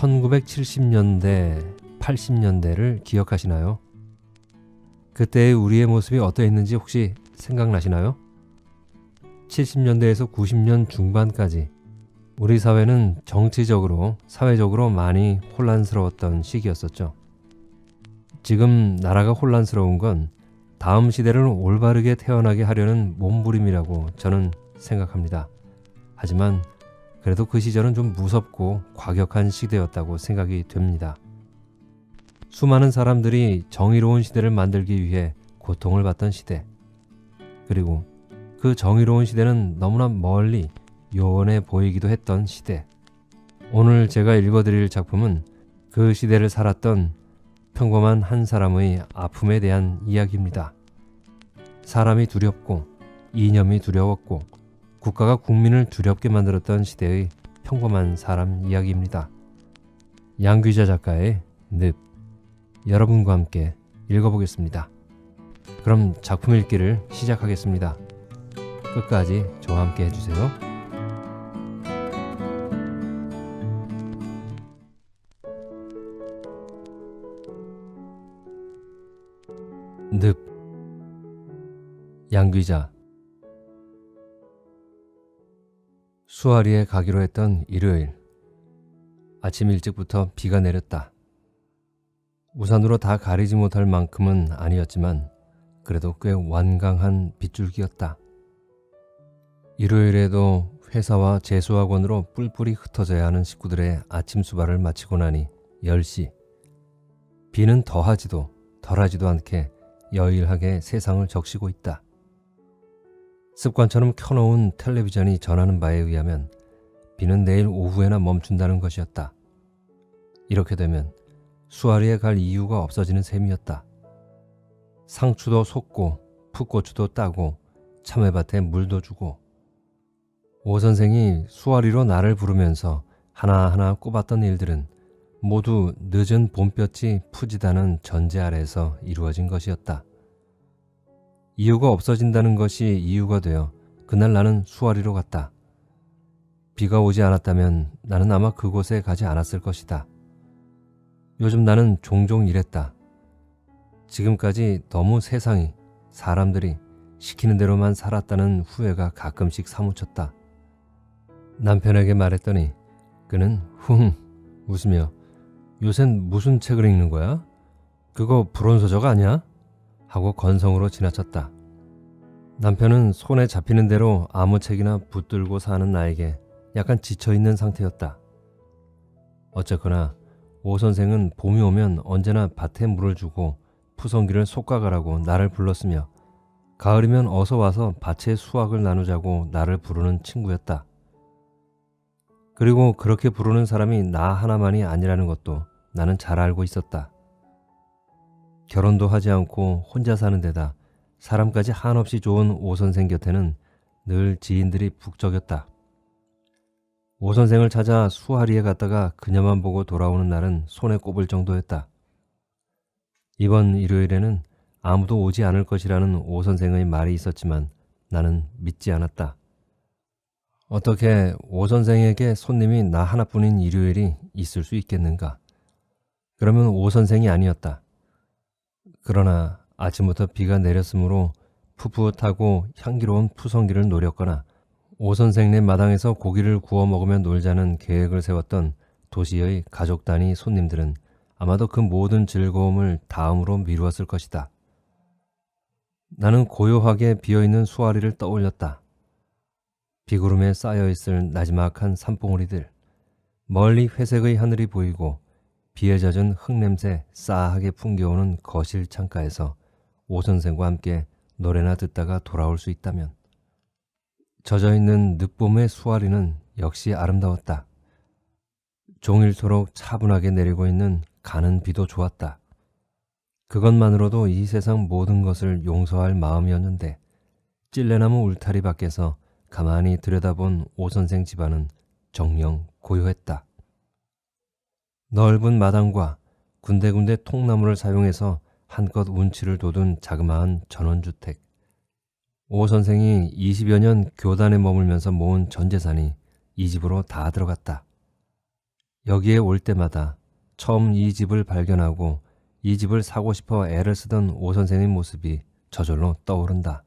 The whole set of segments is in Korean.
1970년대, 80년대를 기억하시나요? 그때의 우리의 모습이 어떠했는지 혹시 생각나시나요? 70년대에서 90년 중반까지 우리 사회는 정치적으로, 사회적으로 많이 혼란스러웠던 시기였었죠. 지금 나라가 혼란스러운 건 다음 시대를 올바르게 태어나게 하려는 몸부림이라고 저는 생각합니다. 하지만 그래도 그 시절은 좀 무섭고 과격한 시대였다고 생각이 됩니다. 수많은 사람들이 정의로운 시대를 만들기 위해 고통을 받던 시대. 그리고 그 정의로운 시대는 너무나 멀리 요원해 보이기도 했던 시대. 오늘 제가 읽어드릴 작품은 그 시대를 살았던 평범한 한 사람의 아픔에 대한 이야기입니다. 사람이 두렵고 이념이 두려웠고 국가가 국민을 두렵게 만들었던 시대의 평범한 사람 이야기입니다. 양귀자 작가의 늪, 여러분과 함께 읽어보겠습니다. 그럼 작품 읽기를 시작하겠습니다. 끝까지 저와 함께 해주세요. 늪, 양귀자. 수아리에 가기로 했던 일요일, 아침 일찍부터 비가 내렸다. 우산으로 다 가리지 못할 만큼은 아니었지만 그래도 꽤 완강한 빗줄기였다. 일요일에도 회사와 재수학원으로 뿔뿔이 흩어져야 하는 식구들의 아침 수발을 마치고 나니 10시. 비는 더하지도 덜하지도 않게 여일하게 세상을 적시고 있다. 습관처럼 켜놓은 텔레비전이 전하는 바에 의하면 비는 내일 오후에나 멈춘다는 것이었다. 이렇게 되면 수아리에 갈 이유가 없어지는 셈이었다. 상추도 솟고 풋고추도 따고 참외밭에 물도 주고 오 선생이 수아리로 나를 부르면서 하나하나 꼽았던 일들은 모두 늦은 봄볕이 푸지다는 전제 아래에서 이루어진 것이었다. 이유가 없어진다는 것이 이유가 되어 그날 나는 수아리로 갔다. 비가 오지 않았다면 나는 아마 그곳에 가지 않았을 것이다. 요즘 나는 종종 이랬다. 지금까지 너무 세상이, 사람들이 시키는 대로만 살았다는 후회가 가끔씩 사무쳤다. 남편에게 말했더니 그는 흥 웃으며 요샌 무슨 책을 읽는 거야? 그거 불온서적 아니야? 하고 건성으로 지나쳤다. 남편은 손에 잡히는 대로 아무 책이나 붙들고 사는 나에게 약간 지쳐있는 상태였다. 어쨌거나 오 선생은 봄이 오면 언제나 밭에 물을 주고 푸성기를 솎아가라고 나를 불렀으며 가을이면 어서 와서 밭의 수확을 나누자고 나를 부르는 친구였다. 그리고 그렇게 부르는 사람이 나 하나만이 아니라는 것도 나는 잘 알고 있었다. 결혼도 하지 않고 혼자 사는 데다 사람까지 한없이 좋은 오 선생 곁에는 늘 지인들이 북적였다. 오 선생을 찾아 수아리에 갔다가 그녀만 보고 돌아오는 날은 손에 꼽을 정도였다. 이번 일요일에는 아무도 오지 않을 것이라는 오 선생의 말이 있었지만 나는 믿지 않았다. 어떻게 오 선생에게 손님이 나 하나뿐인 일요일이 있을 수 있겠는가? 그러면 오 선생이 아니었다. 그러나 아침부터 비가 내렸으므로 풋풋하고 향기로운 푸성기를 노렸거나 오 선생네 마당에서 고기를 구워 먹으며 놀자는 계획을 세웠던 도시의 가족 단위 손님들은 아마도 그 모든 즐거움을 다음으로 미루었을 것이다. 나는 고요하게 비어있는 수아리를 떠올렸다. 비구름에 쌓여있을 나지막한 산봉우리들, 멀리 회색의 하늘이 보이고 비에 젖은 흙냄새 싸하게 풍겨오는 거실 창가에서 오 선생과 함께 노래나 듣다가 돌아올 수 있다면. 젖어있는 늦봄의 수아리는 역시 아름다웠다. 종일토록 차분하게 내리고 있는 가는 비도 좋았다. 그것만으로도 이 세상 모든 것을 용서할 마음이었는데 찔레나무 울타리 밖에서 가만히 들여다본 오 선생 집안은 정녕 고요했다. 넓은 마당과 군데군데 통나무를 사용해서 한껏 운치를 돋운 자그마한 전원주택. 오 선생이 20여 년 교단에 머물면서 모은 전 재산이 이 집으로 다 들어갔다. 여기에 올 때마다 처음 이 집을 발견하고 이 집을 사고 싶어 애를 쓰던 오 선생의 모습이 저절로 떠오른다.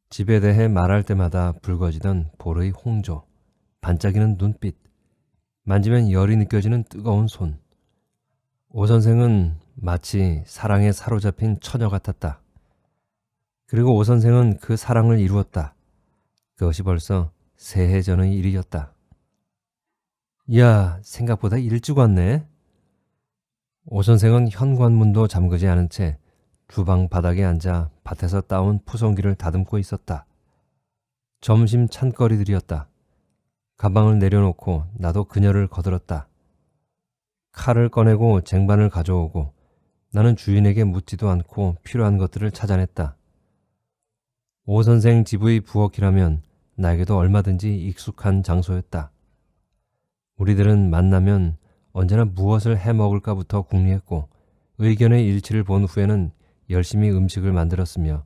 집에 대해 말할 때마다 붉어지던 볼의 홍조, 반짝이는 눈빛, 만지면 열이 느껴지는 뜨거운 손. 오 선생은 마치 사랑에 사로잡힌 처녀 같았다. 그리고 오 선생은 그 사랑을 이루었다. 그것이 벌써 새해 전의 일이었다. 이야, 생각보다 일찍 왔네. 오 선생은 현관문도 잠그지 않은 채 주방 바닥에 앉아 밭에서 따온 푸송기를 다듬고 있었다. 점심 찬거리들이었다. 가방을 내려놓고 나도 그녀를 거들었다. 칼을 꺼내고 쟁반을 가져오고 나는 주인에게 묻지도 않고 필요한 것들을 찾아냈다. 오 선생 집의 부엌이라면 나에게도 얼마든지 익숙한 장소였다. 우리들은 만나면 언제나 무엇을 해먹을까부터 궁리했고 의견의 일치를 본 후에는 열심히 음식을 만들었으며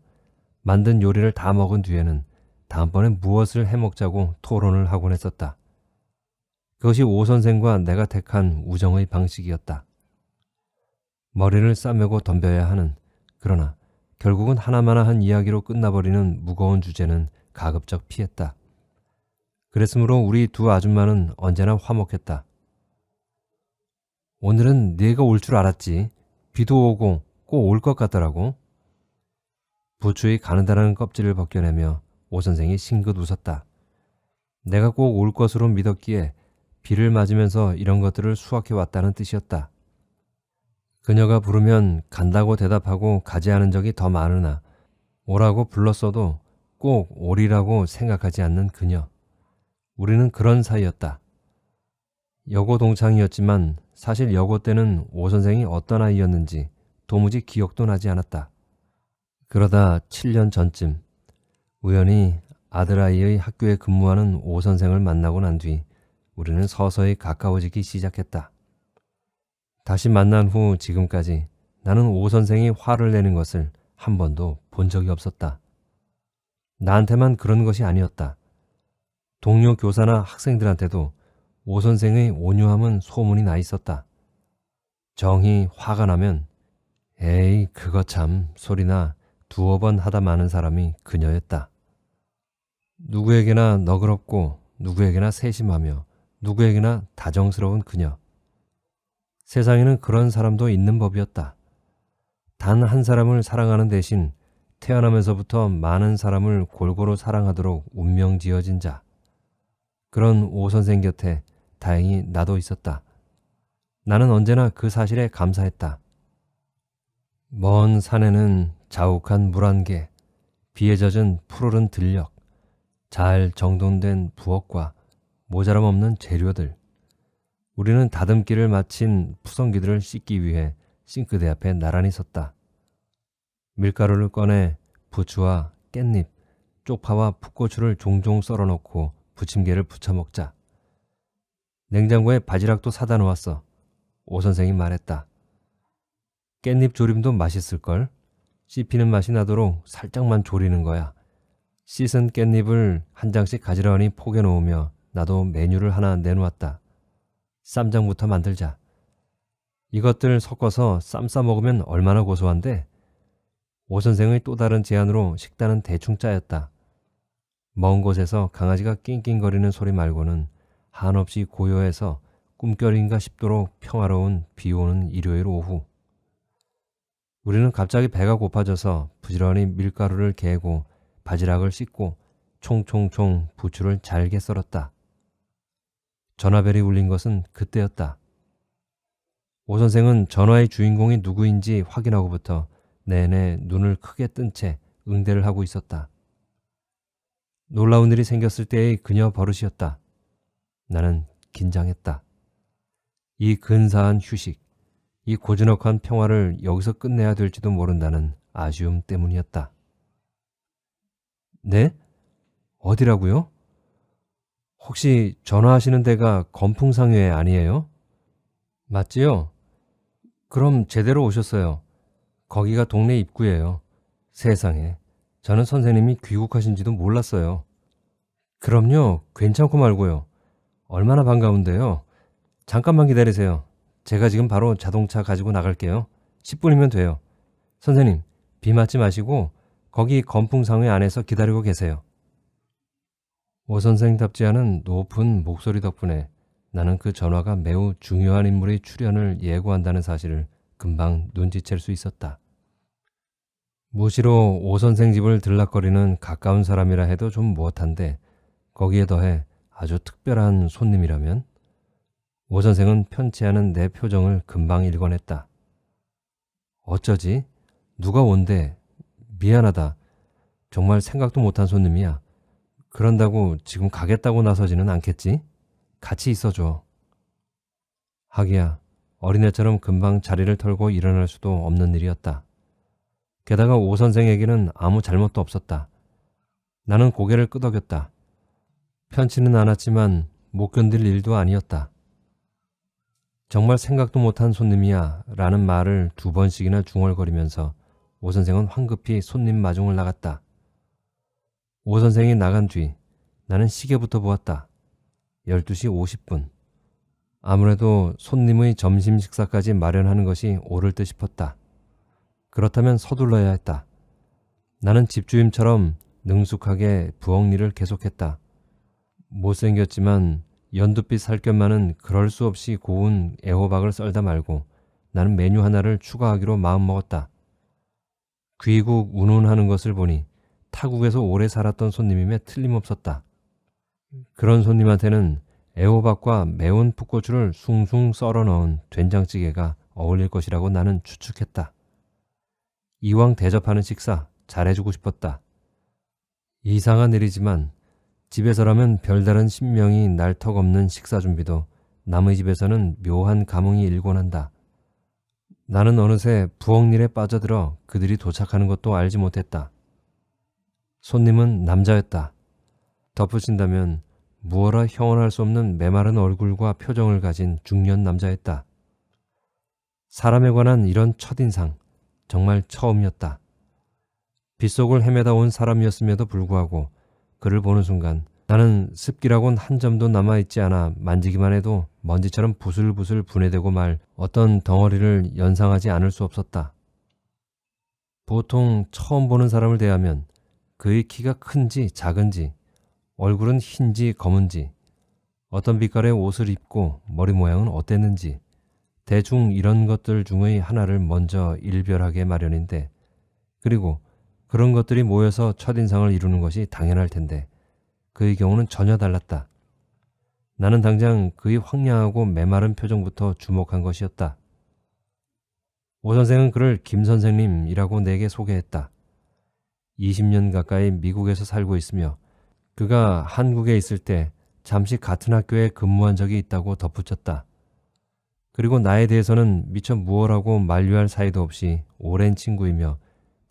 만든 요리를 다 먹은 뒤에는 다음번에 무엇을 해먹자고 토론을 하곤 했었다. 그것이 오 선생과 내가 택한 우정의 방식이었다. 머리를 싸매고 덤벼야 하는, 그러나 결국은 하나마나한 이야기로 끝나버리는 무거운 주제는 가급적 피했다. 그랬으므로 우리 두 아줌마는 언제나 화목했다. 오늘은 네가 올 줄 알았지. 비도 오고 꼭 올 것 같더라고. 부추의 가느다란 껍질을 벗겨내며 오 선생이 싱긋 웃었다. 내가 꼭 올 것으로 믿었기에 비를 맞으면서 이런 것들을 수확해 왔다는 뜻이었다. 그녀가 부르면 간다고 대답하고 가지 않은 적이 더 많으나 오라고 불렀어도 꼭 오리라고 생각하지 않는 그녀. 우리는 그런 사이였다. 여고 동창이었지만 사실 여고 때는 오 선생이 어떤 아이였는지 도무지 기억도 나지 않았다. 그러다 7년 전쯤 우연히 아들아이의 학교에 근무하는 오 선생을 만나고 난 뒤 우리는 서서히 가까워지기 시작했다. 다시 만난 후 지금까지 나는 오 선생이 화를 내는 것을 한 번도 본 적이 없었다. 나한테만 그런 것이 아니었다. 동료 교사나 학생들한테도 오 선생의 온유함은 소문이 나 있었다. 정이 화가 나면 에이 그거 참 소리나 두어 번 하다 마는 사람이 그녀였다. 누구에게나 너그럽고 누구에게나 세심하며 누구에게나 다정스러운 그녀. 세상에는 그런 사람도 있는 법이었다. 단 한 사람을 사랑하는 대신 태어나면서부터 많은 사람을 골고루 사랑하도록 운명 지어진 자. 그런 오 선생 곁에 다행히 나도 있었다. 나는 언제나 그 사실에 감사했다. 먼 산에는 자욱한 물 한 개, 비에 젖은 푸르른 들녘, 잘 정돈된 부엌과 모자람 없는 재료들. 우리는 다듬기를 마친 푸성기들을 씻기 위해 싱크대 앞에 나란히 섰다. 밀가루를 꺼내 부추와 깻잎, 쪽파와 풋고추를 종종 썰어 넣고 부침개를 부쳐 먹자. 냉장고에 바지락도 사다 놓았어. 오 선생이 말했다. 깻잎 조림도 맛있을걸? 씹히는 맛이 나도록 살짝만 조리는 거야. 씻은 깻잎을 한 장씩 가지런히 포개 놓으며 나도 메뉴를 하나 내놓았다. 쌈장부터 만들자. 이것들 섞어서 쌈 싸 먹으면 얼마나 고소한데? 오 선생의 또 다른 제안으로 식단은 대충 짜였다. 먼 곳에서 강아지가 낑낑거리는 소리 말고는 한없이 고요해서 꿈결인가 싶도록 평화로운 비오는 일요일 오후. 우리는 갑자기 배가 고파져서 부지런히 밀가루를 개고 바지락을 씻고 총총총 부추를 잘게 썰었다. 전화벨이 울린 것은 그때였다. 오 선생은 전화의 주인공이 누구인지 확인하고부터 내내 눈을 크게 뜬 채 응대를 하고 있었다. 놀라운 일이 생겼을 때의 그녀 버릇이었다. 나는 긴장했다. 이 근사한 휴식, 이 고즈넉한 평화를 여기서 끝내야 될지도 모른다는 아쉬움 때문이었다. 네? 어디라고요? 혹시 전화하시는 데가 건풍상회 아니에요? 맞지요? 그럼 제대로 오셨어요. 거기가 동네 입구예요. 세상에, 저는 선생님이 귀국하신지도 몰랐어요. 그럼요, 괜찮고 말고요. 얼마나 반가운데요. 잠깐만 기다리세요. 제가 지금 바로 자동차 가지고 나갈게요. 10분이면 돼요. 선생님, 비 맞지 마시고 거기 건풍상회 안에서 기다리고 계세요. 오 선생답지 않은 높은 목소리 덕분에 나는 그 전화가 매우 중요한 인물의 출연을 예고한다는 사실을 금방 눈치챌 수 있었다. 무시로 오 선생 집을 들락거리는 가까운 사람이라 해도 좀 무엇한데 거기에 더해 아주 특별한 손님이라면 오 선생은 편치 않은 내 표정을 금방 읽어냈다. 어쩌지? 누가 온대? 미안하다. 정말 생각도 못한 손님이야. 그런다고 지금 가겠다고 나서지는 않겠지? 같이 있어줘. 하기야 어린애처럼 금방 자리를 털고 일어날 수도 없는 일이었다. 게다가 오 선생에게는 아무 잘못도 없었다. 나는 고개를 끄덕였다. 편치는 않았지만 못 견딜 일도 아니었다. 정말 생각도 못한 손님이야 라는 말을 2번씩이나 중얼거리면서 오 선생은 황급히 손님 마중을 나갔다. 오 선생이 나간 뒤 나는 시계부터 보았다. 12시 50분. 아무래도 손님의 점심 식사까지 마련하는 것이 옳을 듯 싶었다. 그렇다면 서둘러야 했다. 나는 집주임처럼 능숙하게 부엌 일을 계속했다. 못생겼지만 연두빛 살결만은 그럴 수 없이 고운 애호박을 썰다 말고 나는 메뉴 하나를 추가하기로 마음먹었다. 귀국 운운하는 것을 보니 타국에서 오래 살았던 손님임에 틀림없었다. 그런 손님한테는 애호박과 매운 풋고추를 숭숭 썰어 넣은 된장찌개가 어울릴 것이라고 나는 추측했다. 이왕 대접하는 식사 잘해주고 싶었다. 이상한 일이지만 집에서라면 별다른 신명이 날 턱 없는 식사 준비도 남의 집에서는 묘한 감흥이 일곤 한다. 나는 어느새 부엌 일에 빠져들어 그들이 도착하는 것도 알지 못했다. 손님은 남자였다. 덧붙인다면 무어라 형언할 수 없는 메마른 얼굴과 표정을 가진 중년 남자였다. 사람에 관한 이런 첫인상 정말 처음이었다. 빗속을 헤매다 온 사람이었음에도 불구하고 그를 보는 순간 나는 습기라곤 한 점도 남아있지 않아 만지기만 해도 먼지처럼 부슬부슬 분해되고 말 어떤 덩어리를 연상하지 않을 수 없었다. 보통 처음 보는 사람을 대하면 그의 키가 큰지 작은지, 얼굴은 흰지 검은지, 어떤 빛깔의 옷을 입고 머리 모양은 어땠는지 대충 이런 것들 중의 하나를 먼저 일별하게 마련인데, 그리고 그런 것들이 모여서 첫인상을 이루는 것이 당연할 텐데 그의 경우는 전혀 달랐다. 나는 당장 그의 황량하고 메마른 표정부터 주목한 것이었다. 오 선생은 그를 김 선생님이라고 내게 소개했다. 20년 가까이 미국에서 살고 있으며 그가 한국에 있을 때 잠시 같은 학교에 근무한 적이 있다고 덧붙였다. 그리고 나에 대해서는 미처 무엇라고 만류할 사이도 없이 오랜 친구이며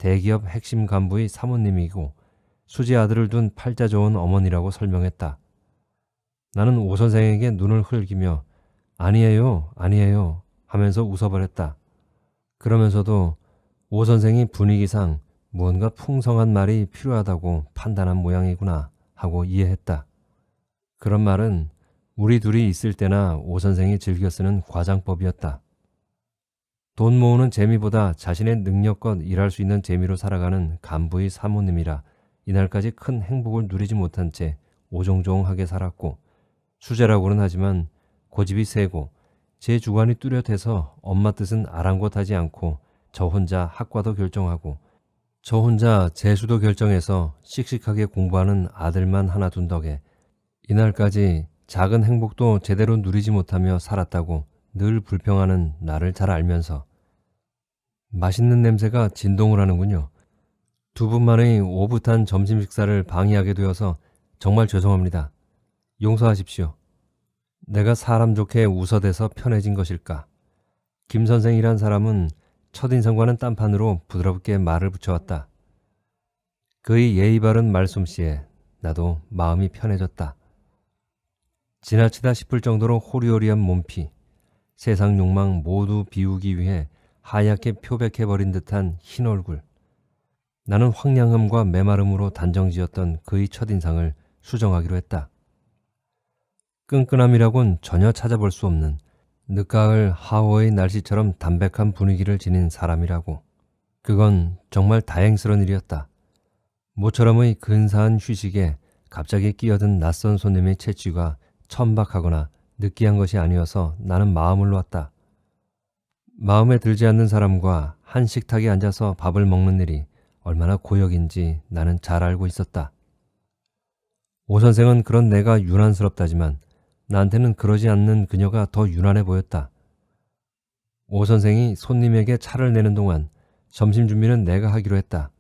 대기업 핵심 간부의 사모님이고 수지 아들을 둔 팔자 좋은 어머니라고 설명했다. 나는 오 선생에게 눈을 흘기며 아니에요, 아니에요 하면서 웃어버렸다. 그러면서도 오 선생이 분위기상 무언가 풍성한 말이 필요하다고 판단한 모양이구나 하고 이해했다. 그런 말은 우리 둘이 있을 때나 오 선생이 즐겨 쓰는 과장법이었다. 돈 모으는 재미보다 자신의 능력껏 일할 수 있는 재미로 살아가는 간부의 사모님이라 이날까지 큰 행복을 누리지 못한 채 오종종하게 살았고, 수재라고는 하지만 고집이 세고 제 주관이 뚜렷해서 엄마 뜻은 아랑곳하지 않고 저 혼자 학과도 결정하고 저 혼자 재수도 결정해서 씩씩하게 공부하는 아들만 하나 둔 덕에 이날까지 작은 행복도 제대로 누리지 못하며 살았다고 늘 불평하는 나를 잘 알면서 맛있는 냄새가 진동을 하는군요. 두 분만의 오붓한 점심 식사를 방해하게 되어서 정말 죄송합니다. 용서하십시오. 내가 사람 좋게 웃어대서 편해진 것일까? 김 선생이란 사람은 첫인상과는 딴판으로 부드럽게 말을 붙여왔다. 그의 예의 바른 말솜씨에 나도 마음이 편해졌다. 지나치다 싶을 정도로 호리호리한 몸피, 세상 욕망 모두 비우기 위해 하얗게 표백해버린 듯한 흰 얼굴. 나는 황량함과 메마름으로 단정지었던 그의 첫인상을 수정하기로 했다. 끈끈함이라곤 전혀 찾아볼 수 없는 늦가을 하워의 날씨처럼 담백한 분위기를 지닌 사람이라고. 그건 정말 다행스러운 일이었다. 모처럼의 근사한 휴식에 갑자기 끼어든 낯선 손님의 채취가 천박하거나 느끼한 것이 아니어서 나는 마음을 놓았다. 마음에 들지 않는 사람과 한 식탁에 앉아서 밥을 먹는 일이 얼마나 고역인지 나는 잘 알고 있었다. 오 선생은 그런 내가 유난스럽다지만 나한테는 그러지 않는 그녀가 더 유난해 보였다. 오 선생이 손님에게 차를 내는 동안 점심 준비는 내가 하기로 했다.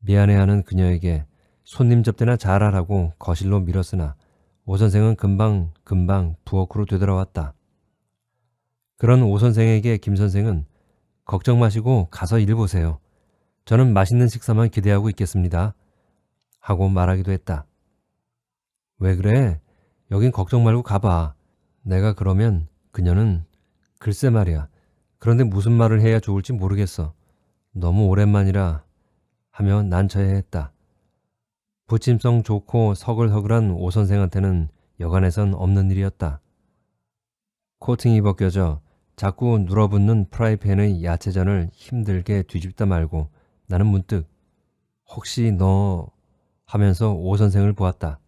미안해하는 그녀에게 손님 접대나 잘하라고 거실로 밀었으나 오 선생은 금방 부엌으로 되돌아왔다. 그런 오 선생에게 김 선생은 걱정 마시고 가서 일 보세요. 저는 맛있는 식사만 기대하고 있겠습니다. 하고 말하기도 했다. 왜 그래? 여긴 걱정 말고 가봐. 내가 그러면 그녀는 글쎄 말이야. 그런데 무슨 말을 해야 좋을지 모르겠어. 너무 오랜만이라 하며 난처해했다. 부침성 좋고 서글서글한 오 선생한테는 여간에선 없는 일이었다. 코팅이 벗겨져 자꾸 눌어붙는 프라이팬의 야채전을 힘들게 뒤집다 말고 나는 문득 혹시 너 하면서 오 선생을 보았다.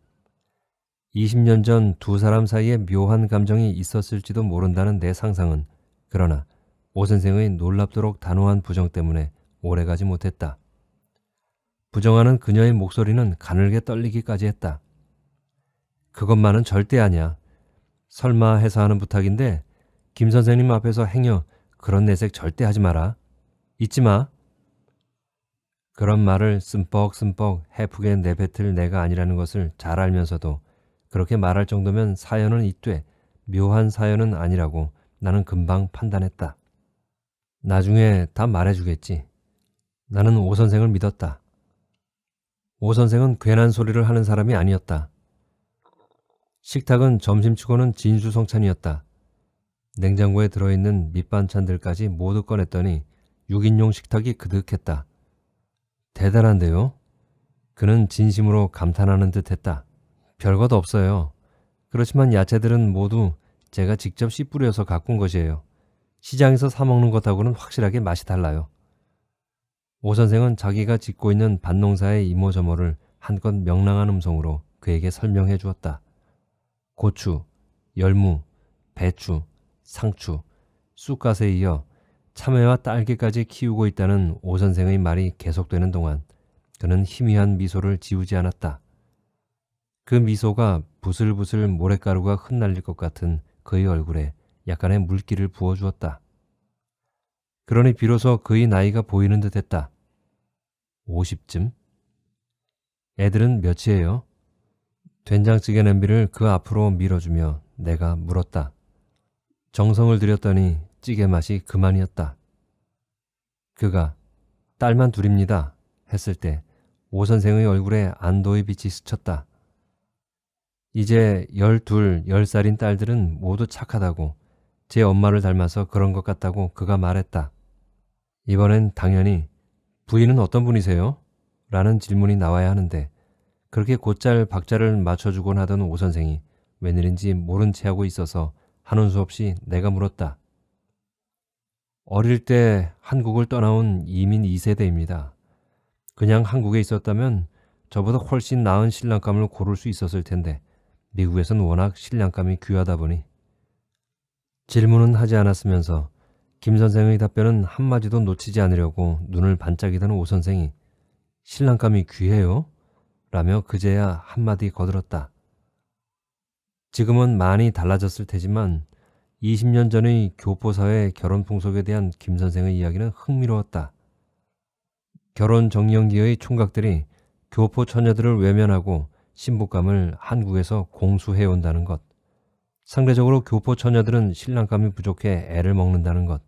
20년 전 두 사람 사이에 묘한 감정이 있었을지도 모른다는 내 상상은 그러나 오 선생의 놀랍도록 단호한 부정 때문에 오래가지 못했다. 부정하는 그녀의 목소리는 가늘게 떨리기까지 했다. 그것만은 절대 아니야. 설마 해서 하는 부탁인데 김 선생님 앞에서 행여 그런 내색 절대 하지 마라. 잊지 마. 그런 말을 씀뻑씀뻑 해프게 내뱉을 내가 아니라는 것을 잘 알면서도 그렇게 말할 정도면 사연은 있되 묘한 사연은 아니라고 나는 금방 판단했다. 나중에 다 말해주겠지. 나는 오 선생을 믿었다. 오 선생은 괜한 소리를 하는 사람이 아니었다. 식탁은 점심치고는 진수성찬이었다. 냉장고에 들어있는 밑반찬들까지 모두 꺼냈더니 6인용 식탁이 그득했다. 대단한데요? 그는 진심으로 감탄하는 듯 했다. 별것 없어요. 그렇지만 야채들은 모두 제가 직접 씨 뿌려서 가꾼 것이에요. 시장에서 사 먹는 것하고는 확실하게 맛이 달라요. 오 선생은 자기가 짓고 있는 밭농사의 이모저모를 한껏 명랑한 음성으로 그에게 설명해 주었다. 고추, 열무, 배추, 상추, 쑥갓에 이어 참외와 딸기까지 키우고 있다는 오 선생의 말이 계속되는 동안 그는 희미한 미소를 지우지 않았다. 그 미소가 부슬부슬 모래가루가 흩날릴 것 같은 그의 얼굴에 약간의 물기를 부어주었다. 그러니 비로소 그의 나이가 보이는 듯 했다. 50쯤? 애들은 몇이에요? 된장찌개 냄비를 그 앞으로 밀어주며 내가 물었다. 정성을 들였더니 찌개 맛이 그만이었다. 그가 딸만 둘입니다 했을 때 오 선생의 얼굴에 안도의 빛이 스쳤다. 이제 12, 10살인 딸들은 모두 착하다고 제 엄마를 닮아서 그런 것 같다고 그가 말했다. 이번엔 당연히 부인은 어떤 분이세요? 라는 질문이 나와야 하는데 그렇게 곧잘 박자를 맞춰주곤 하던 오 선생이 웬일인지 모른 채 하고 있어서 하는 수 없이 내가 물었다. 어릴 때 한국을 떠나온 이민 2세대입니다. 그냥 한국에 있었다면 저보다 훨씬 나은 신랑감을 고를 수 있었을 텐데 미국에선 워낙 신랑감이 귀하다 보니. 질문은 하지 않았으면서 김 선생의 답변은 한마디도 놓치지 않으려고 눈을 반짝이던 오 선생이 신랑감이 귀해요? 라며 그제야 한마디 거들었다. 지금은 많이 달라졌을 테지만 20년 전의 교포사회 결혼 풍속에 대한 김 선생의 이야기는 흥미로웠다. 결혼 정년기의 총각들이 교포 처녀들을 외면하고 신부감을 한국에서 공수해온다는 것. 상대적으로 교포 처녀들은 신랑감이 부족해 애를 먹는다는 것.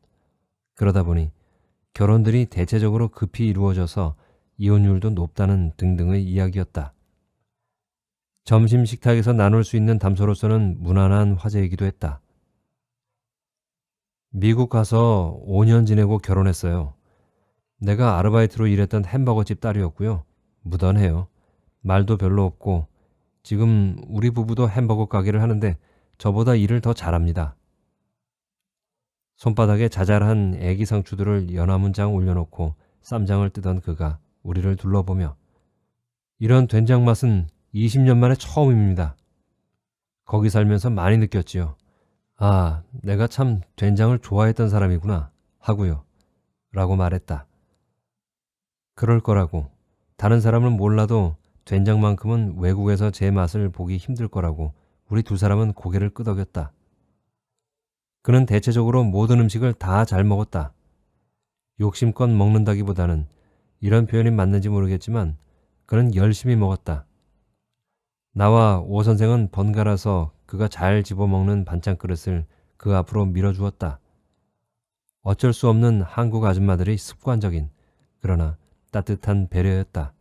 그러다 보니 결혼들이 대체적으로 급히 이루어져서 이혼율도 높다는 등등의 이야기였다. 점심 식탁에서 나눌 수 있는 담소로서는 무난한 화제이기도 했다. 미국 가서 5년 지내고 결혼했어요. 내가 아르바이트로 일했던 햄버거집 딸이었고요. 무던해요. 말도 별로 없고 지금 우리 부부도 햄버거 가게를 하는데 저보다 일을 더 잘합니다. 손바닥에 자잘한 애기 상추들을 연화문장 올려놓고 쌈장을 뜨던 그가 우리를 둘러보며 이런 된장 맛은 20년 만에 처음입니다. 거기 살면서 많이 느꼈지요. 아, 내가 참 된장을 좋아했던 사람이구나 하고요. 라고 말했다. 그럴 거라고. 다른 사람은 몰라도 된장만큼은 외국에서 제 맛을 보기 힘들 거라고 우리 두 사람은 고개를 끄덕였다. 그는 대체적으로 모든 음식을 다 잘 먹었다. 욕심껏 먹는다기보다는 이런 표현이 맞는지 모르겠지만 그는 열심히 먹었다. 나와 오 선생은 번갈아서 그가 잘 집어먹는 반찬 그릇을 그 앞으로 밀어주었다. 어쩔 수 없는 한국 아줌마들의 습관적인 그러나 따뜻한 배려였다.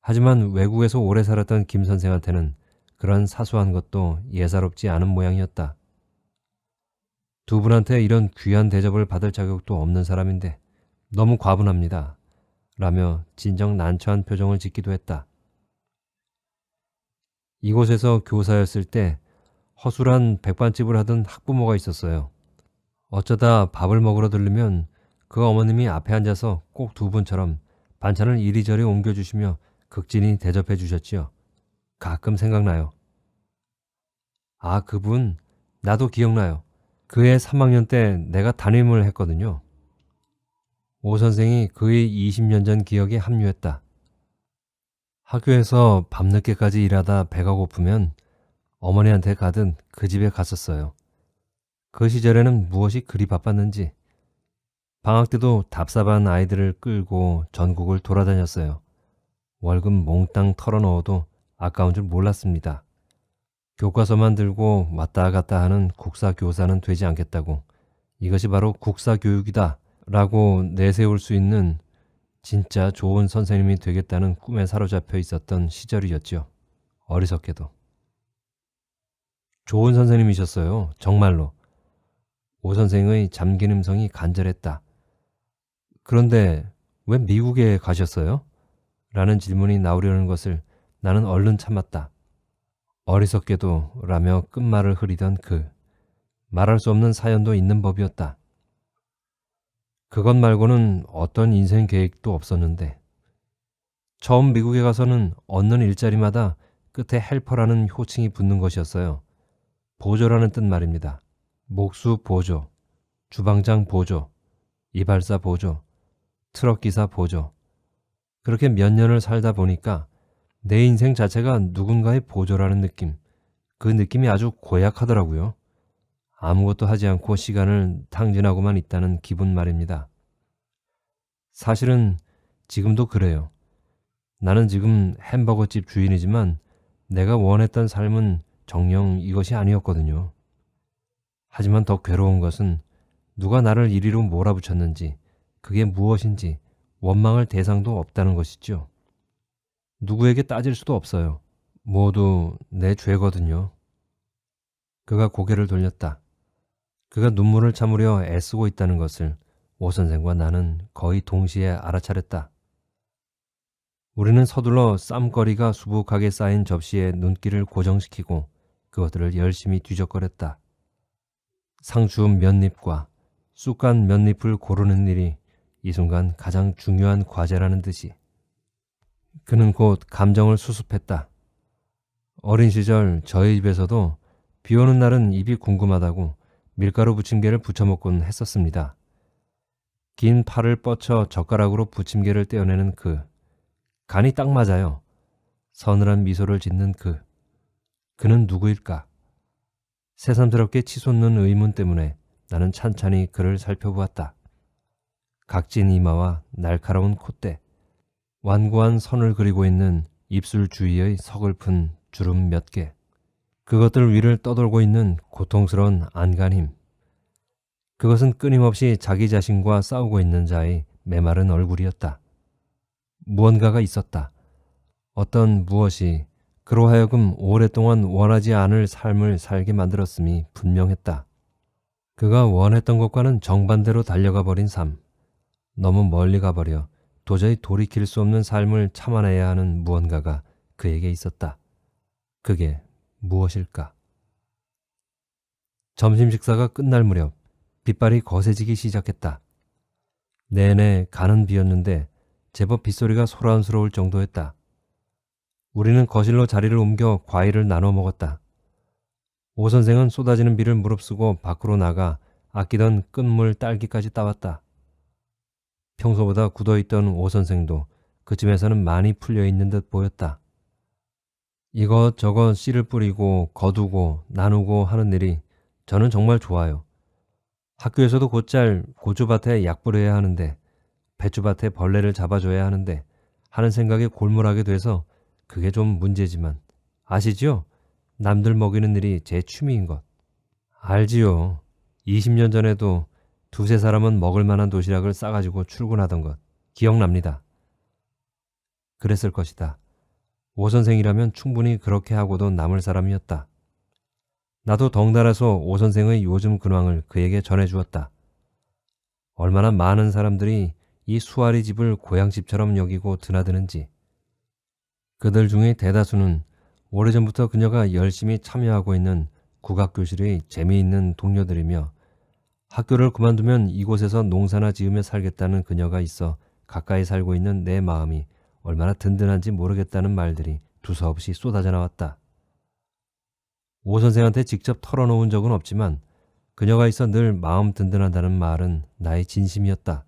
하지만 외국에서 오래 살았던 김 선생한테는 그런 사소한 것도 예사롭지 않은 모양이었다. 두 분한테 이런 귀한 대접을 받을 자격도 없는 사람인데 너무 과분합니다. 라며 진정 난처한 표정을 짓기도 했다. 이곳에서 교사였을 때 허술한 백반집을 하던 학부모가 있었어요. 어쩌다 밥을 먹으러 들르면 그 어머님이 앞에 앉아서 꼭 두 분처럼 반찬을 이리저리 옮겨주시며 극진히 대접해 주셨지요. 가끔 생각나요. 아, 그분 나도 기억나요. 그해 3학년 때 내가 담임을 했거든요. 오 선생이 그의 20년 전 기억에 합류했다. 학교에서 밤늦게까지 일하다 배가 고프면 어머니한테 가든 그 집에 갔었어요. 그 시절에는 무엇이 그리 바빴는지 방학 때도 답답한 아이들을 끌고 전국을 돌아다녔어요. 월급 몽땅 털어넣어도 아까운 줄 몰랐습니다. 교과서만 들고 왔다 갔다 하는 국사교사는 되지 않겠다고 이것이 바로 국사교육이다 라고 내세울 수 있는 진짜 좋은 선생님이 되겠다는 꿈에 사로잡혀 있었던 시절이었죠. 어리석게도. 좋은 선생님이셨어요. 정말로. 오 선생의 잠긴 음성이 간절했다. 그런데 왜 미국에 가셨어요? 라는 질문이 나오려는 것을 나는 얼른 참았다. 어리석게도 라며 끝말을 흐리던 그 말할 수 없는 사연도 있는 법이었다. 그것 말고는 어떤 인생 계획도 없었는데 처음 미국에 가서는 얻는 일자리마다 끝에 헬퍼라는 호칭이 붙는 것이었어요. 보조라는 뜻 말입니다. 목수 보조, 주방장 보조, 이발사 보조, 트럭기사 보조. 그렇게 몇 년을 살다 보니까 내 인생 자체가 누군가의 보조라는 느낌, 그 느낌이 아주 고약하더라고요. 아무것도 하지 않고 시간을 탕진하고만 있다는 기분 말입니다. 사실은 지금도 그래요. 나는 지금 햄버거집 주인이지만 내가 원했던 삶은 정녕 이것이 아니었거든요. 하지만 더 괴로운 것은 누가 나를 이리로 몰아붙였는지 그게 무엇인지 원망할 대상도 없다는 것이죠. 누구에게 따질 수도 없어요. 모두 내 죄거든요. 그가 고개를 돌렸다. 그가 눈물을 참으려 애쓰고 있다는 것을 오 선생과 나는 거의 동시에 알아차렸다. 우리는 서둘러 쌈거리가 수북하게 쌓인 접시에 눈길을 고정시키고 그것들을 열심히 뒤적거렸다. 상추 몇 잎과 쑥간 몇 잎을 고르는 일이 이 순간 가장 중요한 과제라는 듯이. 그는 곧 감정을 수습했다. 어린 시절 저희 집에서도 비 오는 날은 입이 궁금하다고 밀가루 부침개를 부쳐 먹곤 했었습니다. 긴 팔을 뻗쳐 젓가락으로 부침개를 떼어내는 그 간이 딱 맞아요. 서늘한 미소를 짓는 그는 누구일까? 새삼스럽게 치솟는 의문 때문에 나는 찬찬히 그를 살펴보았다. 각진 이마와 날카로운 콧대, 완고한 선을 그리고 있는 입술 주위의 서글픈 주름 몇 개, 그것들 위를 떠돌고 있는 고통스러운 안간힘. 그것은 끊임없이 자기 자신과 싸우고 있는 자의 메마른 얼굴이었다. 무언가가 있었다. 어떤 무엇이 그로 하여금 오랫동안 원하지 않을 삶을 살게 만들었음이 분명했다. 그가 원했던 것과는 정반대로 달려가 버린 삶. 너무 멀리 가버려 도저히 돌이킬 수 없는 삶을 참아내야 하는 무언가가 그에게 있었다. 그게 무엇일까? 점심 식사가 끝날 무렵 빗발이 거세지기 시작했다. 내내 간은 비었는데 제법 빗소리가 소란스러울 정도였다. 우리는 거실로 자리를 옮겨 과일을 나눠 먹었다. 오 선생은 쏟아지는 비를 무릅쓰고 밖으로 나가 아끼던 끝물 딸기까지 따왔다. 평소보다 굳어있던 오 선생도 그쯤에서는 많이 풀려있는 듯 보였다. 이것저것 씨를 뿌리고 거두고 나누고 하는 일이 저는 정말 좋아요. 학교에서도 곧잘 고추밭에 약 뿌려야 하는데 배추밭에 벌레를 잡아줘야 하는데 하는 생각에 골몰하게 돼서 그게 좀 문제지만 아시지요? 남들 먹이는 일이 제 취미인 것. 알지요. 20년 전에도 두세 사람은 먹을 만한 도시락을 싸가지고 출근하던 것 기억납니다. 그랬을 것이다. 오 선생이라면 충분히 그렇게 하고도 남을 사람이었다. 나도 덩달아서 오 선생의 요즘 근황을 그에게 전해주었다. 얼마나 많은 사람들이 이 수아리 집을 고향집처럼 여기고 드나드는지. 그들 중에 대다수는 오래전부터 그녀가 열심히 참여하고 있는 국악교실의 재미있는 동료들이며 학교를 그만두면 이곳에서 농사나 지으며 살겠다는 그녀가 있어 가까이 살고 있는 내 마음이 얼마나 든든한지 모르겠다는 말들이 두서없이 쏟아져 나왔다. 오 선생한테 직접 털어놓은 적은 없지만 그녀가 있어 늘 마음 든든하다는 말은 나의 진심이었다.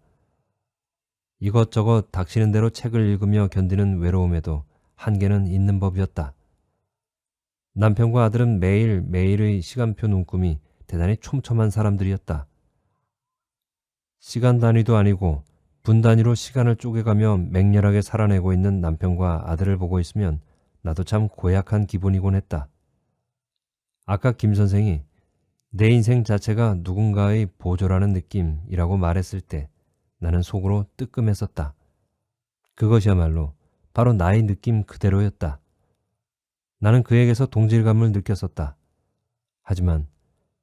이것저것 닥치는 대로 책을 읽으며 견디는 외로움에도 한계는 있는 법이었다. 남편과 아들은 매일매일의 시간표 눈금이 대단히 촘촘한 사람들이었다. 시간 단위도 아니고 분 단위로 시간을 쪼개가며 맹렬하게 살아내고 있는 남편과 아들을 보고 있으면 나도 참 고약한 기분이곤 했다. 아까 김 선생이 내 인생 자체가 누군가의 보조라는 느낌이라고 말했을 때 나는 속으로 뜨끔했었다. 그것이야말로 바로 나의 느낌 그대로였다. 나는 그에게서 동질감을 느꼈었다. 하지만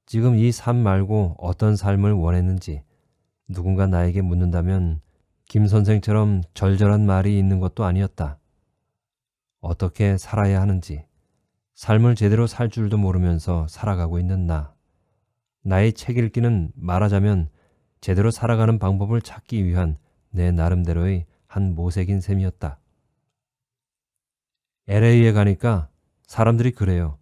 지금 이 삶 말고 어떤 삶을 원했는지 누군가 나에게 묻는다면 김 선생처럼 절절한 말이 있는 것도 아니었다. 어떻게 살아야 하는지, 삶을 제대로 살 줄도 모르면서 살아가고 있는 나. 나의 책 읽기는 말하자면 제대로 살아가는 방법을 찾기 위한 내 나름대로의 한 모색인 셈이었다. LA에 가니까 사람들이 그래요.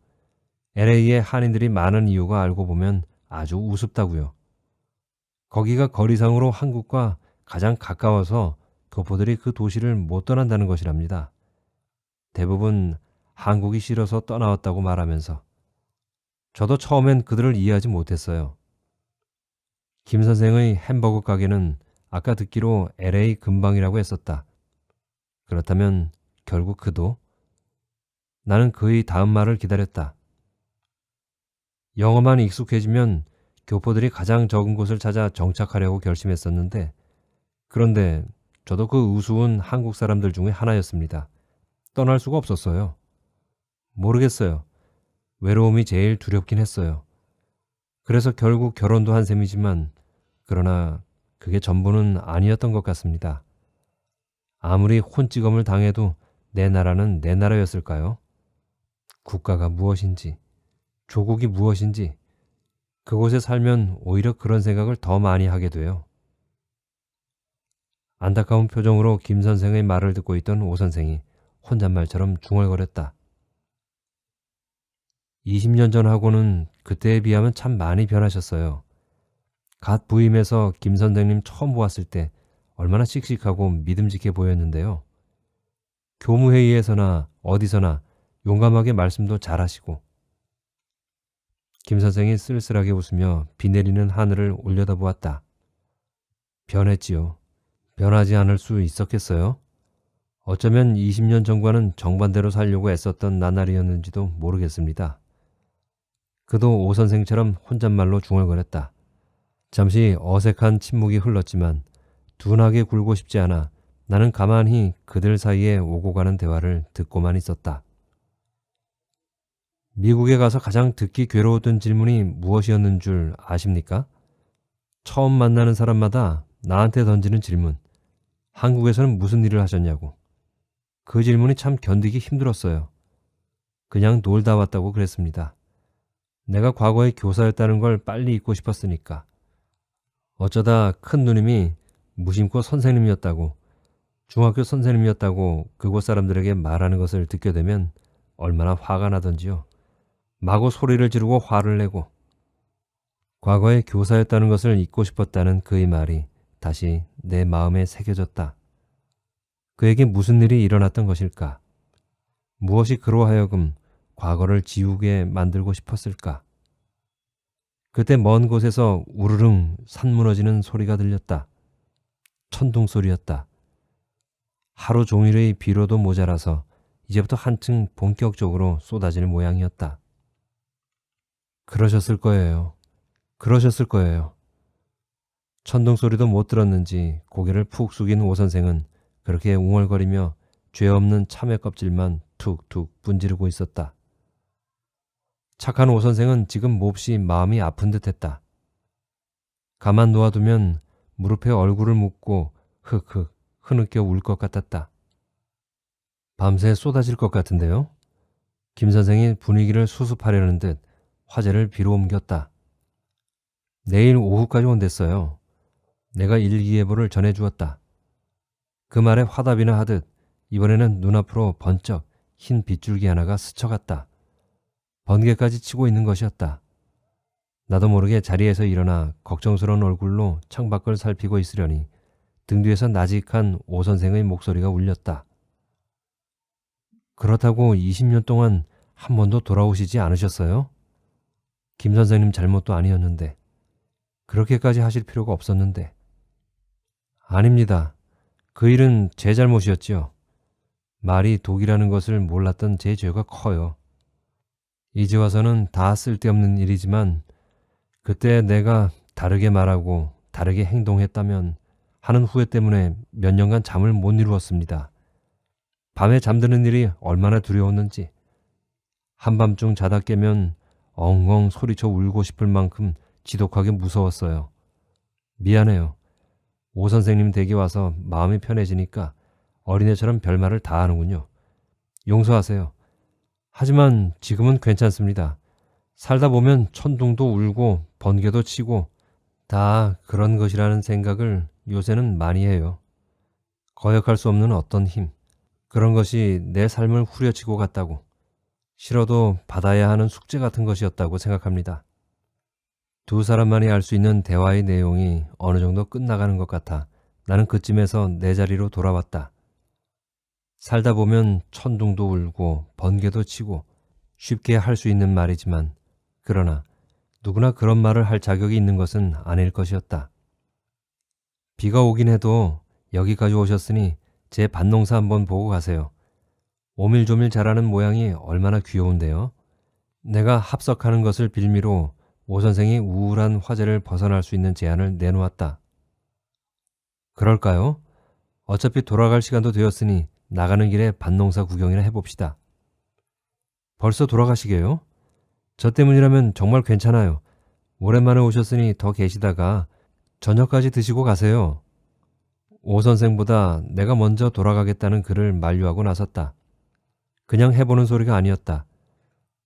LA에 한인들이 많은 이유가 알고 보면 아주 우습다고요. 거기가 거리상으로 한국과 가장 가까워서 교포들이 그 도시를 못 떠난다는 것이랍니다. 대부분 한국이 싫어서 떠나왔다고 말하면서 저도 처음엔 그들을 이해하지 못했어요. 김 선생의 햄버거 가게는 아까 듣기로 LA 근방이라고 했었다. 그렇다면 결국 그도? 나는 그의 다음 말을 기다렸다. 영어만 익숙해지면 교포들이 가장 적은 곳을 찾아 정착하려고 결심했었는데 그런데 저도 그 우스운 한국 사람들 중에 하나였습니다. 떠날 수가 없었어요. 모르겠어요. 외로움이 제일 두렵긴 했어요. 그래서 결국 결혼도 한 셈이지만 그러나 그게 전부는 아니었던 것 같습니다. 아무리 혼찌검을 당해도 내 나라는 내 나라였을까요? 국가가 무엇인지, 조국이 무엇인지 그곳에 살면 오히려 그런 생각을 더 많이 하게 돼요. 안타까운 표정으로 김 선생의 말을 듣고 있던 오 선생이 혼잣말처럼 중얼거렸다. 20년 전하고는 그때에 비하면 참 많이 변하셨어요. 갓 부임해서 김 선생님 처음 보았을 때 얼마나 씩씩하고 믿음직해 보였는데요. 교무회의에서나 어디서나 용감하게 말씀도 잘하시고 김 선생이 쓸쓸하게 웃으며 비 내리는 하늘을 올려다보았다. 변했지요. 변하지 않을 수 있었겠어요? 어쩌면 20년 전과는 정반대로 살려고 애썼던 나날이었는지도 모르겠습니다. 그도 오 선생처럼 혼잣말로 중얼거렸다. 잠시 어색한 침묵이 흘렀지만 둔하게 굴고 싶지 않아 나는 가만히 그들 사이에 오고 가는 대화를 듣고만 있었다. 미국에 가서 가장 듣기 괴로웠던 질문이 무엇이었는 줄 아십니까? 처음 만나는 사람마다 나한테 던지는 질문. 한국에서는 무슨 일을 하셨냐고. 그 질문이 참 견디기 힘들었어요. 그냥 놀다 왔다고 그랬습니다. 내가 과거에 교사였다는 걸 빨리 잊고 싶었으니까. 어쩌다 큰 누님이 무심코 선생님이었다고, 중학교 선생님이었다고 그곳 사람들에게 말하는 것을 듣게 되면 얼마나 화가 나던지요. 마구 소리를 지르고 화를 내고, 과거에 교사였다는 것을 잊고 싶었다는 그의 말이 다시 내 마음에 새겨졌다. 그에게 무슨 일이 일어났던 것일까? 무엇이 그로 하여금 과거를 지우게 만들고 싶었을까? 그때 먼 곳에서 우르릉 산 무너지는 소리가 들렸다. 천둥 소리였다. 하루 종일의 비로도 모자라서 이제부터 한층 본격적으로 쏟아질 모양이었다. 그러셨을 거예요. 그러셨을 거예요. 천둥 소리도 못 들었는지 고개를 푹 숙인 오 선생은 그렇게 웅얼거리며 죄 없는 참외 껍질만 툭툭 분지르고 있었다. 착한 오 선생은 지금 몹시 마음이 아픈 듯했다. 가만 놓아두면 무릎에 얼굴을 묻고 흑흑 흐느껴 울 것 같았다. 밤새 쏟아질 것 같은데요? 김 선생이 분위기를 수습하려는 듯 화제를 비로 옮겼다. 내일 오후까지 온댔어요. 내가 일기예보를 전해주었다. 그 말에 화답이나 하듯 이번에는 눈앞으로 번쩍 흰 빗줄기 하나가 스쳐갔다. 번개까지 치고 있는 것이었다. 나도 모르게 자리에서 일어나 걱정스러운 얼굴로 창밖을 살피고 있으려니 등 뒤에서 나직한 오 선생의 목소리가 울렸다. 그렇다고 20년 동안 한 번도 돌아오시지 않으셨어요? 김 선생님 잘못도 아니었는데, 그렇게까지 하실 필요가 없었는데. 아닙니다. 그 일은 제 잘못이었지요. 말이 독이라는 것을 몰랐던 제 죄가 커요. 이제 와서는 다 쓸데없는 일이지만 그때 내가 다르게 말하고 다르게 행동했다면 하는 후회 때문에 몇 년간 잠을 못 이루었습니다. 밤에 잠드는 일이 얼마나 두려웠는지, 한밤중 자다 깨면 엉엉 소리쳐 울고 싶을 만큼 지독하게 무서웠어요. 미안해요. 오 선생님 댁에 와서 마음이 편해지니까 어린애처럼 별말을 다 하는군요. 용서하세요. 하지만 지금은 괜찮습니다. 살다 보면 천둥도 울고 번개도 치고 다 그런 것이라는 생각을 요새는 많이 해요. 거역할 수 없는 어떤 힘, 그런 것이 내 삶을 후려치고 갔다고, 싫어도 받아야 하는 숙제 같은 것이었다고 생각합니다. 두 사람만이 알 수 있는 대화의 내용이 어느 정도 끝나가는 것 같아 나는 그쯤에서 내 자리로 돌아왔다. 살다 보면 천둥도 울고 번개도 치고 쉽게 할 수 있는 말이지만, 그러나 누구나 그런 말을 할 자격이 있는 것은 아닐 것이었다. 비가 오긴 해도 여기까지 오셨으니 제 밭농사 한번 보고 가세요. 오밀조밀 자라는 모양이 얼마나 귀여운데요. 내가 합석하는 것을 빌미로 오 선생이 우울한 화제를 벗어날 수 있는 제안을 내놓았다. 그럴까요? 어차피 돌아갈 시간도 되었으니 나가는 길에 밭농사 구경이나 해봅시다. 벌써 돌아가시게요? 저 때문이라면 정말 괜찮아요. 오랜만에 오셨으니 더 계시다가 저녁까지 드시고 가세요. 오 선생보다 내가 먼저 돌아가겠다는 그를 만류하고 나섰다. 그냥 해보는 소리가 아니었다.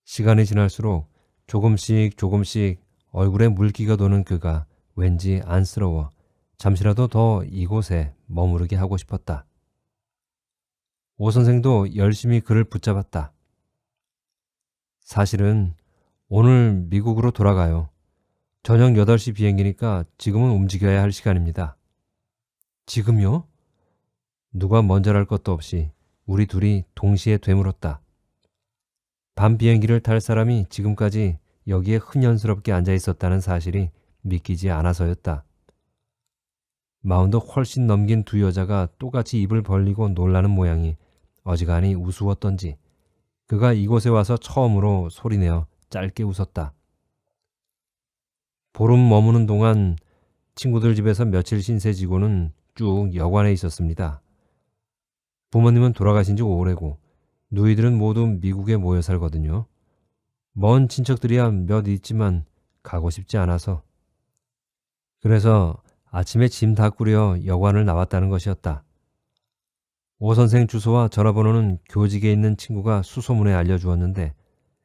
시간이 지날수록 조금씩 조금씩 얼굴에 물기가 도는 그가 왠지 안쓰러워 잠시라도 더 이곳에 머무르게 하고 싶었다. 오 선생도 열심히 그를 붙잡았다. 사실은 오늘 미국으로 돌아가요. 저녁 8시 비행기니까 지금은 움직여야 할 시간입니다. 지금요? 누가 먼저랄 것도 없이 우리 둘이 동시에 되물었다. 밤 비행기를 탈 사람이 지금까지 여기에 흔연스럽게 앉아 있었다는 사실이 믿기지 않아서였다. 마흔도 훨씬 넘긴 두 여자가 똑같이 입을 벌리고 놀라는 모양이 어지간히 우스웠던지 그가 이곳에 와서 처음으로 소리내어 짧게 웃었다. 보름 머무는 동안 친구들 집에서 며칠 신세지고는 쭉 여관에 있었습니다. 부모님은 돌아가신 지 오래고 누이들은 모두 미국에 모여 살거든요. 먼 친척들이야 몇 있지만 가고 싶지 않아서. 그래서 아침에 짐 다 꾸려 여관을 나왔다는 것이었다. 오 선생 주소와 전화번호는 교직에 있는 친구가 수소문에 알려주었는데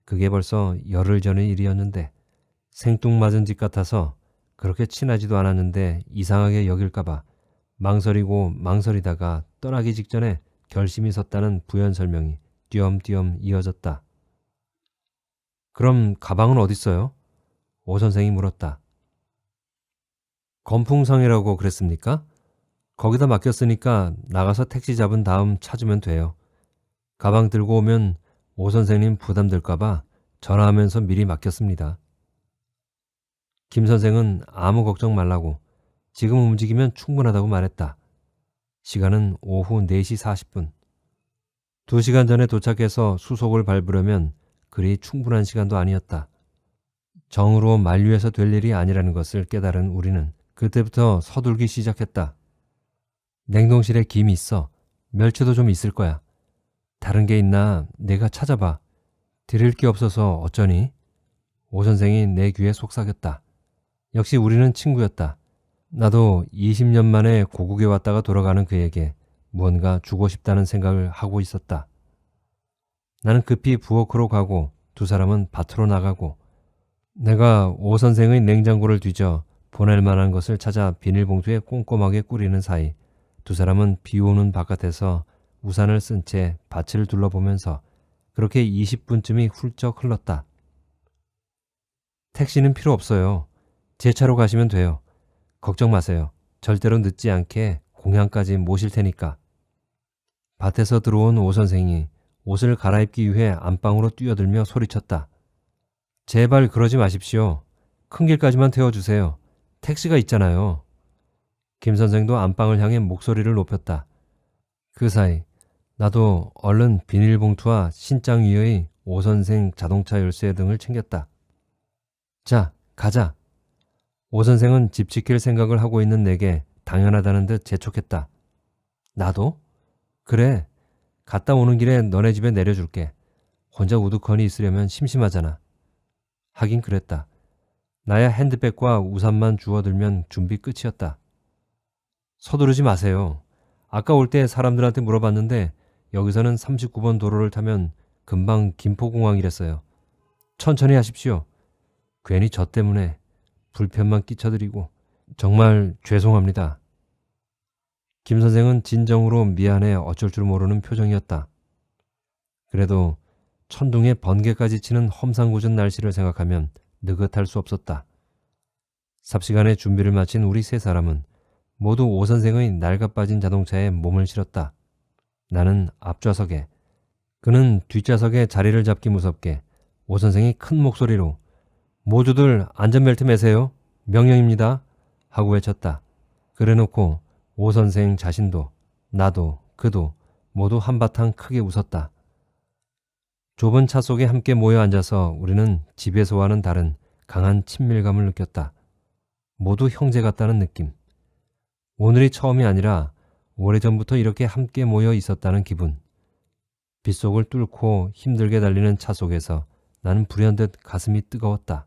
그게 벌써 열흘 전의 일이었는데 생뚱맞은 짓 같아서 그렇게 친하지도 않았는데 이상하게 여길까봐 망설이고 망설이다가 떠나기 직전에 결심이 섰다는 부연 설명이 띄엄띄엄 이어졌다. 그럼 가방은 어딨어요? 오 선생이 물었다. 건풍성이라고 그랬습니까? 거기다 맡겼으니까 나가서 택시 잡은 다음 찾으면 돼요. 가방 들고 오면 오 선생님 부담될까봐 전화하면서 미리 맡겼습니다. 김 선생은 아무 걱정 말라고 지금 움직이면 충분하다고 말했다. 시간은 오후 4시 40분. 2시간 전에 도착해서 수속을 밟으려면 그리 충분한 시간도 아니었다. 정으로 만류해서 될 일이 아니라는 것을 깨달은 우리는 그때부터 서둘기 시작했다. 냉동실에 김이 있어. 멸치도 좀 있을 거야. 다른 게 있나 내가 찾아봐. 드릴 게 없어서 어쩌니? 오 선생이 내 귀에 속삭였다. 역시 우리는 친구였다. 나도 20년 만에 고국에 왔다가 돌아가는 그에게 무언가 주고 싶다는 생각을 하고 있었다. 나는 급히 부엌으로 가고 두 사람은 밭으로 나가고 내가 오 선생의 냉장고를 뒤져 보낼 만한 것을 찾아 비닐봉투에 꼼꼼하게 꾸리는 사이 두 사람은 비 오는 바깥에서 우산을 쓴 채 밭을 둘러보면서 그렇게 20분쯤이 훌쩍 흘렀다. 택시는 필요 없어요. 제 차로 가시면 돼요. 걱정 마세요. 절대로 늦지 않게 공항까지 모실 테니까. 밭에서 들어온 오 선생이 옷을 갈아입기 위해 안방으로 뛰어들며 소리쳤다. 제발 그러지 마십시오. 큰 길까지만 태워주세요. 택시가 있잖아요. 김 선생도 안방을 향해 목소리를 높였다. 그 사이 나도 얼른 비닐봉투와 신장 위의 오 선생 자동차 열쇠 등을 챙겼다. 자, 가자. 오 선생은 집 지킬 생각을 하고 있는 내게 당연하다는 듯 재촉했다. 나도? 그래. 갔다 오는 길에 너네 집에 내려줄게. 혼자 우두커니 있으려면 심심하잖아. 하긴 그랬다. 나야 핸드백과 우산만 주워들면 준비 끝이었다. 서두르지 마세요. 아까 올 때 사람들한테 물어봤는데 여기서는 39번 도로를 타면 금방 김포공항이랬어요. 천천히 하십시오. 괜히 저 때문에 불편만 끼쳐드리고 정말 죄송합니다. 김 선생은 진정으로 미안해 어쩔 줄 모르는 표정이었다. 그래도 천둥에 번개까지 치는 험상궂은 날씨를 생각하면 느긋할 수 없었다. 삽시간에 준비를 마친 우리 세 사람은 모두 오 선생의 낡아빠진 자동차에 몸을 실었다. 나는 앞좌석에, 그는 뒷좌석에 자리를 잡기 무섭게 오 선생이 큰 목소리로 모두들 안전벨트 매세요. 명령입니다. 하고 외쳤다. 그래놓고 오 선생 자신도 나도 그도 모두 한바탕 크게 웃었다. 좁은 차 속에 함께 모여 앉아서 우리는 집에서와는 다른 강한 친밀감을 느꼈다. 모두 형제 같다는 느낌. 오늘이 처음이 아니라 오래전부터 이렇게 함께 모여 있었다는 기분. 빗속을 뚫고 힘들게 달리는 차 속에서 나는 불현듯 가슴이 뜨거웠다.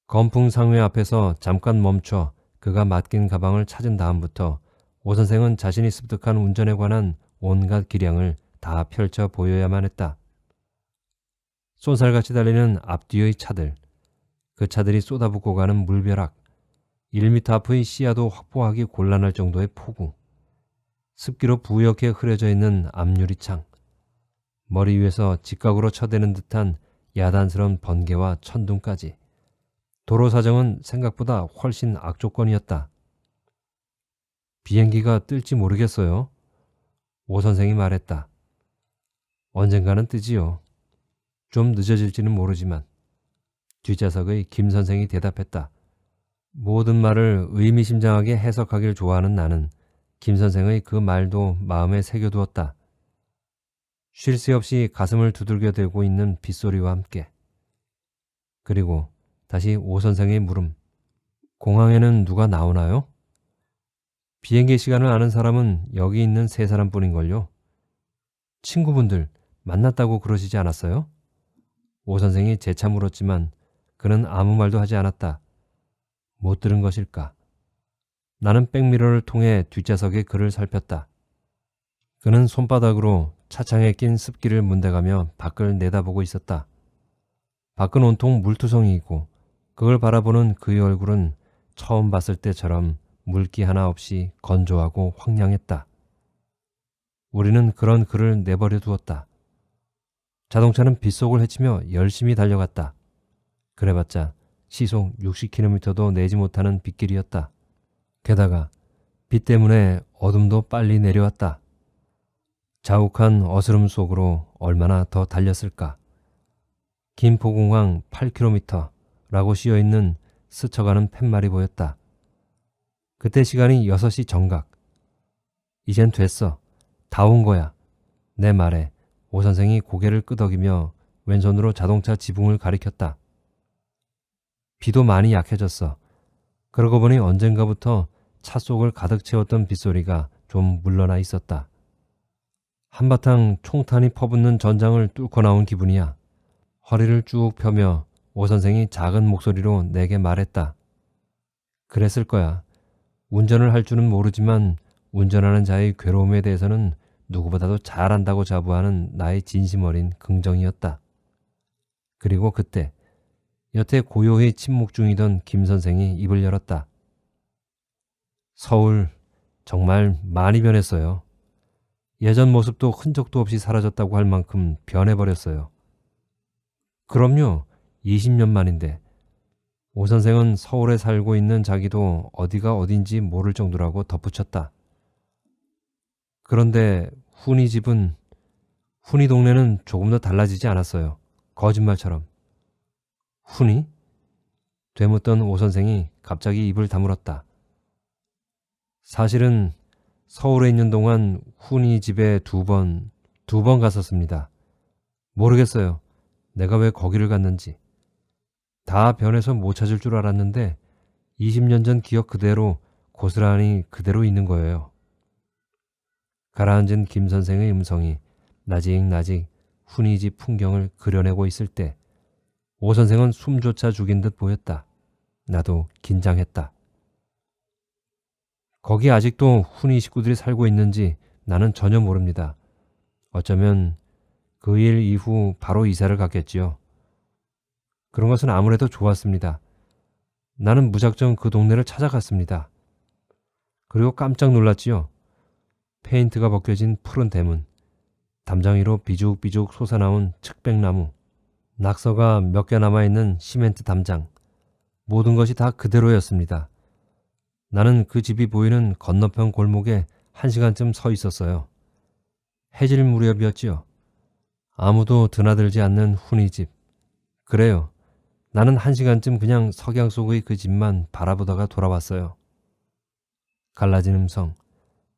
건풍상회 앞에서 잠깐 멈춰 그가 맡긴 가방을 찾은 다음부터 오 선생은 자신이 습득한 운전에 관한 온갖 기량을 다 펼쳐 보여야만 했다. 쏜살같이 달리는 앞뒤의 차들, 그 차들이 쏟아붓고 가는 물벼락, 1m 앞의 시야도 확보하기 곤란할 정도의 폭우, 습기로 부옇게 흐려져 있는 앞유리창, 머리 위에서 직각으로 쳐대는 듯한 야단스러운 번개와 천둥까지. 도로 사정은 생각보다 훨씬 악조건이었다. 비행기가 뜰지 모르겠어요. 오 선생이 말했다. 언젠가는 뜨지요. 좀 늦어질지는 모르지만. 뒷좌석의 김 선생이 대답했다. 모든 말을 의미심장하게 해석하길 좋아하는 나는 김 선생의 그 말도 마음에 새겨두었다. 쉴 새 없이 가슴을 두들겨 대고 있는 빗소리와 함께. 그리고 다시 오 선생의 물음. 공항에는 누가 나오나요? 비행기 시간을 아는 사람은 여기 있는 세 사람뿐인걸요. 친구분들 만났다고 그러시지 않았어요? 오 선생이 재차 물었지만 그는 아무 말도 하지 않았다. 못 들은 것일까? 나는 백미러를 통해 뒷좌석의 그를 살폈다. 그는 손바닥으로 차창에 낀 습기를 문대가며 밖을 내다보고 있었다. 밖은 온통 물투성이이고 그걸 바라보는 그의 얼굴은 처음 봤을 때처럼 물기 하나 없이 건조하고 황량했다. 우리는 그런 그를 내버려 두었다. 자동차는 빗속을 헤치며 열심히 달려갔다. 그래봤자 시속 60km도 내지 못하는 빗길이었다. 게다가 비 때문에 어둠도 빨리 내려왔다. 자욱한 어스름 속으로 얼마나 더 달렸을까. 김포공항 8km라고 씌어있는 스쳐가는 팻말이 보였다. 그때 시간이 6시 정각. 이젠 됐어. 다 온 거야. 내 말에 오 선생이 고개를 끄덕이며 왼손으로 자동차 지붕을 가리켰다. 비도 많이 약해졌어. 그러고 보니 언젠가부터 차 속을 가득 채웠던 빗소리가 좀 물러나 있었다. 한바탕 총탄이 퍼붓는 전장을 뚫고 나온 기분이야. 허리를 쭉 펴며 오 선생이 작은 목소리로 내게 말했다. 그랬을 거야. 운전을 할 줄은 모르지만 운전하는 자의 괴로움에 대해서는 누구보다도 잘 안다고 자부하는 나의 진심 어린 긍정이었다. 그리고 그때 여태 고요히 침묵 중이던 김 선생이 입을 열었다. 서울 정말 많이 변했어요. 예전 모습도 흔적도 없이 사라졌다고 할 만큼 변해버렸어요. 그럼요. 20년 만인데. 오 선생은 서울에 살고 있는 자기도 어디가 어딘지 모를 정도라고 덧붙였다. 그런데 훈이 집은, 훈이 동네는 조금 더 달라지지 않았어요. 거짓말처럼. 훈이? 되묻던 오 선생이 갑자기 입을 다물었다. 사실은 서울에 있는 동안 훈이 집에 두 번 갔었습니다. 모르겠어요. 내가 왜 거기를 갔는지. 다 변해서 못 찾을 줄 알았는데 20년 전 기억 그대로 고스란히 그대로 있는 거예요. 가라앉은 김 선생의 음성이 나직나직 훈이 집 풍경을 그려내고 있을 때 오 선생은 숨조차 죽인 듯 보였다. 나도 긴장했다. 거기 아직도 훈이 식구들이 살고 있는지 나는 전혀 모릅니다. 어쩌면 그 일 이후 바로 이사를 갔겠지요. 그런 것은 아무래도 좋았습니다. 나는 무작정 그 동네를 찾아갔습니다. 그리고 깜짝 놀랐지요. 페인트가 벗겨진 푸른 대문, 담장 위로 비죽비죽 솟아나온 측백나무, 낙서가 몇 개 남아있는 시멘트 담장, 모든 것이 다 그대로였습니다. 나는 그 집이 보이는 건너편 골목에 1시간쯤 서 있었어요. 해질 무렵이었지요. 아무도 드나들지 않는 훈이 집. 그래요. 나는 1시간쯤 그냥 석양 속의 그 집만 바라보다가 돌아왔어요. 갈라진 음성,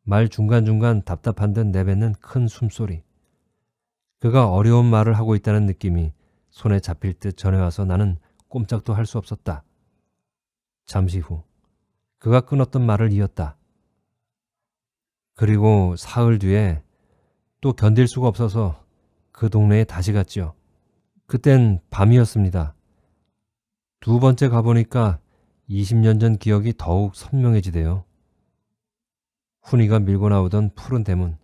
말 중간중간 답답한 듯 내뱉는 큰 숨소리. 그가 어려운 말을 하고 있다는 느낌이 손에 잡힐 듯 전해와서 나는 꼼짝도 할 수 없었다. 잠시 후 그가 끊었던 말을 이었다. 그리고 사흘 뒤에 또 견딜 수가 없어서 그 동네에 다시 갔지요. 그땐 밤이었습니다. 두 번째 가보니까 20년 전 기억이 더욱 선명해지대요. 훈이가 밀고 나오던 푸른 대문,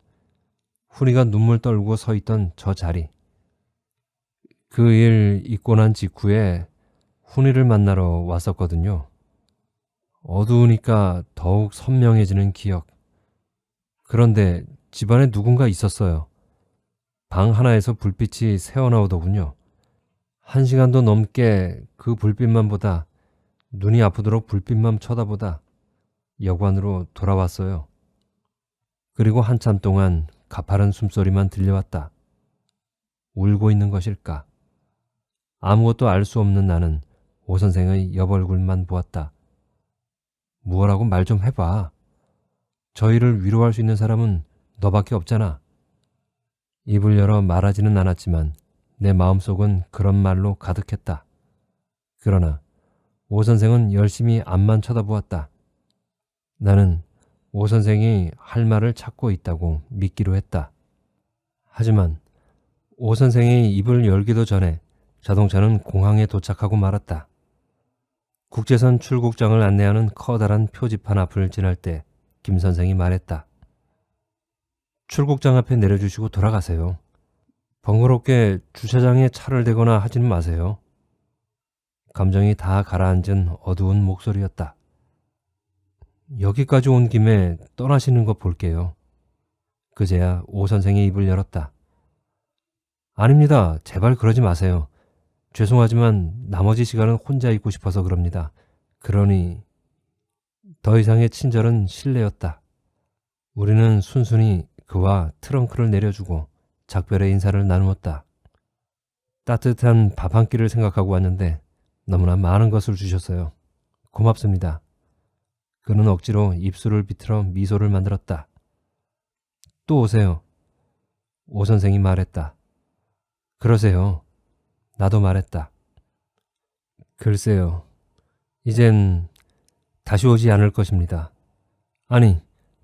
훈이가 눈물 떨고 서 있던 저 자리. 그 일 있고 난 직후에 훈이를 만나러 왔었거든요. 어두우니까 더욱 선명해지는 기억. 그런데 집안에 누군가 있었어요. 방 하나에서 불빛이 새어나오더군요. 1시간도 넘게 그 불빛만 보다, 눈이 아프도록 불빛만 쳐다보다 여관으로 돌아왔어요. 그리고 한참 동안 가파른 숨소리만 들려왔다. 울고 있는 것일까? 아무것도 알 수 없는 나는 오 선생의 옆얼굴만 보았다. 무엇라고 말 좀 해봐. 저희를 위로할 수 있는 사람은 너밖에 없잖아. 입을 열어 말하지는 않았지만 내 마음속은 그런 말로 가득했다. 그러나 오 선생은 열심히 앞만 쳐다보았다. 나는 오 선생이 할 말을 찾고 있다고 믿기로 했다. 하지만 오 선생이 입을 열기도 전에 자동차는 공항에 도착하고 말았다. 국제선 출국장을 안내하는 커다란 표지판 앞을 지날 때 김 선생이 말했다. 출국장 앞에 내려주시고 돌아가세요. 번거롭게 주차장에 차를 대거나 하지는 마세요. 감정이 다 가라앉은 어두운 목소리였다. 여기까지 온 김에 떠나시는 거 볼게요. 그제야 오 선생이 입을 열었다. 아닙니다. 제발 그러지 마세요. 죄송하지만 나머지 시간은 혼자 있고 싶어서 그럽니다. 그러니 더 이상의 친절은 실례였다. 우리는 순순히 그와 트렁크를 내려주고 작별의 인사를 나누었다. 따뜻한 밥 한 끼를 생각하고 왔는데 너무나 많은 것을 주셨어요. 고맙습니다. 그는 억지로 입술을 비틀어 미소를 만들었다. 또 오세요. 오 선생이 말했다. 그러세요. 나도 말했다. 글쎄요. 이젠 다시 오지 않을 것입니다. 아니,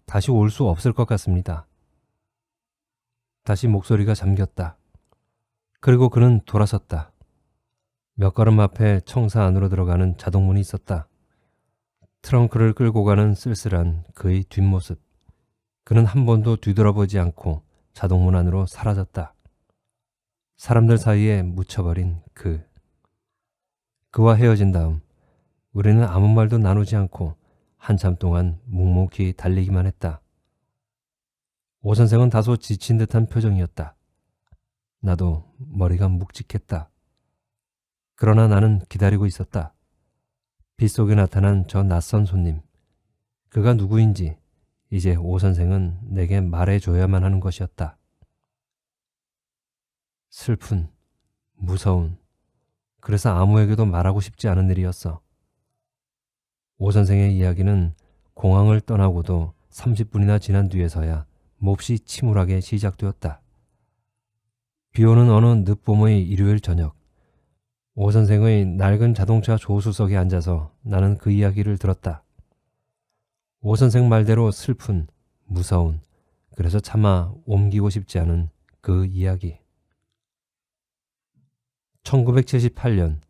다시 올 수 없을 것 같습니다. 다시 목소리가 잠겼다. 그리고 그는 돌아섰다. 몇 걸음 앞에 청사 안으로 들어가는 자동문이 있었다. 트렁크를 끌고 가는 쓸쓸한 그의 뒷모습. 그는 한 번도 뒤돌아보지 않고 자동문 안으로 사라졌다. 사람들 사이에 묻혀버린 그와 헤어진 다음 우리는 아무 말도 나누지 않고 한참 동안 묵묵히 달리기만 했다. 오 선생은 다소 지친 듯한 표정이었다. 나도 머리가 묵직했다. 그러나 나는 기다리고 있었다. 빗속에 나타난 저 낯선 손님. 그가 누구인지 이제 오 선생은 내게 말해줘야만 하는 것이었다. 슬픈, 무서운, 그래서 아무에게도 말하고 싶지 않은 일이었어. 오 선생의 이야기는 공항을 떠나고도 30분이나 지난 뒤에서야 몹시 침울하게 시작되었다. 비오는 어느 늦봄의 일요일 저녁, 오 선생의 낡은 자동차 조수석에 앉아서 나는 그 이야기를 들었다. 오 선생 말대로 슬픈, 무서운, 그래서 차마 옮기고 싶지 않은 그 이야기. 1978년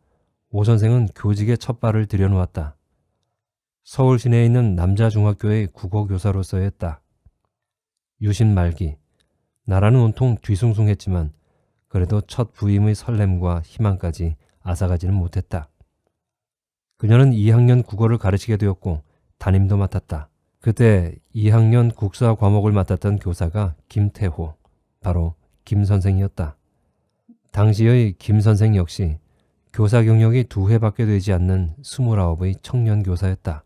오 선생은 교직에 첫 발을 들여놓았다. 서울 시내에 있는 남자중학교의 국어교사로서 했다. 유신 말기, 나라는 온통 뒤숭숭했지만 그래도 첫 부임의 설렘과 희망까지 앗아가지는 못했다. 그녀는 2학년 국어를 가르치게 되었고 담임도 맡았다. 그때 2학년 국사 과목을 맡았던 교사가 김태호, 바로 김 선생이었다. 당시의 김 선생 역시 교사 경력이 2회밖에 되지 않는 29의 청년 교사였다.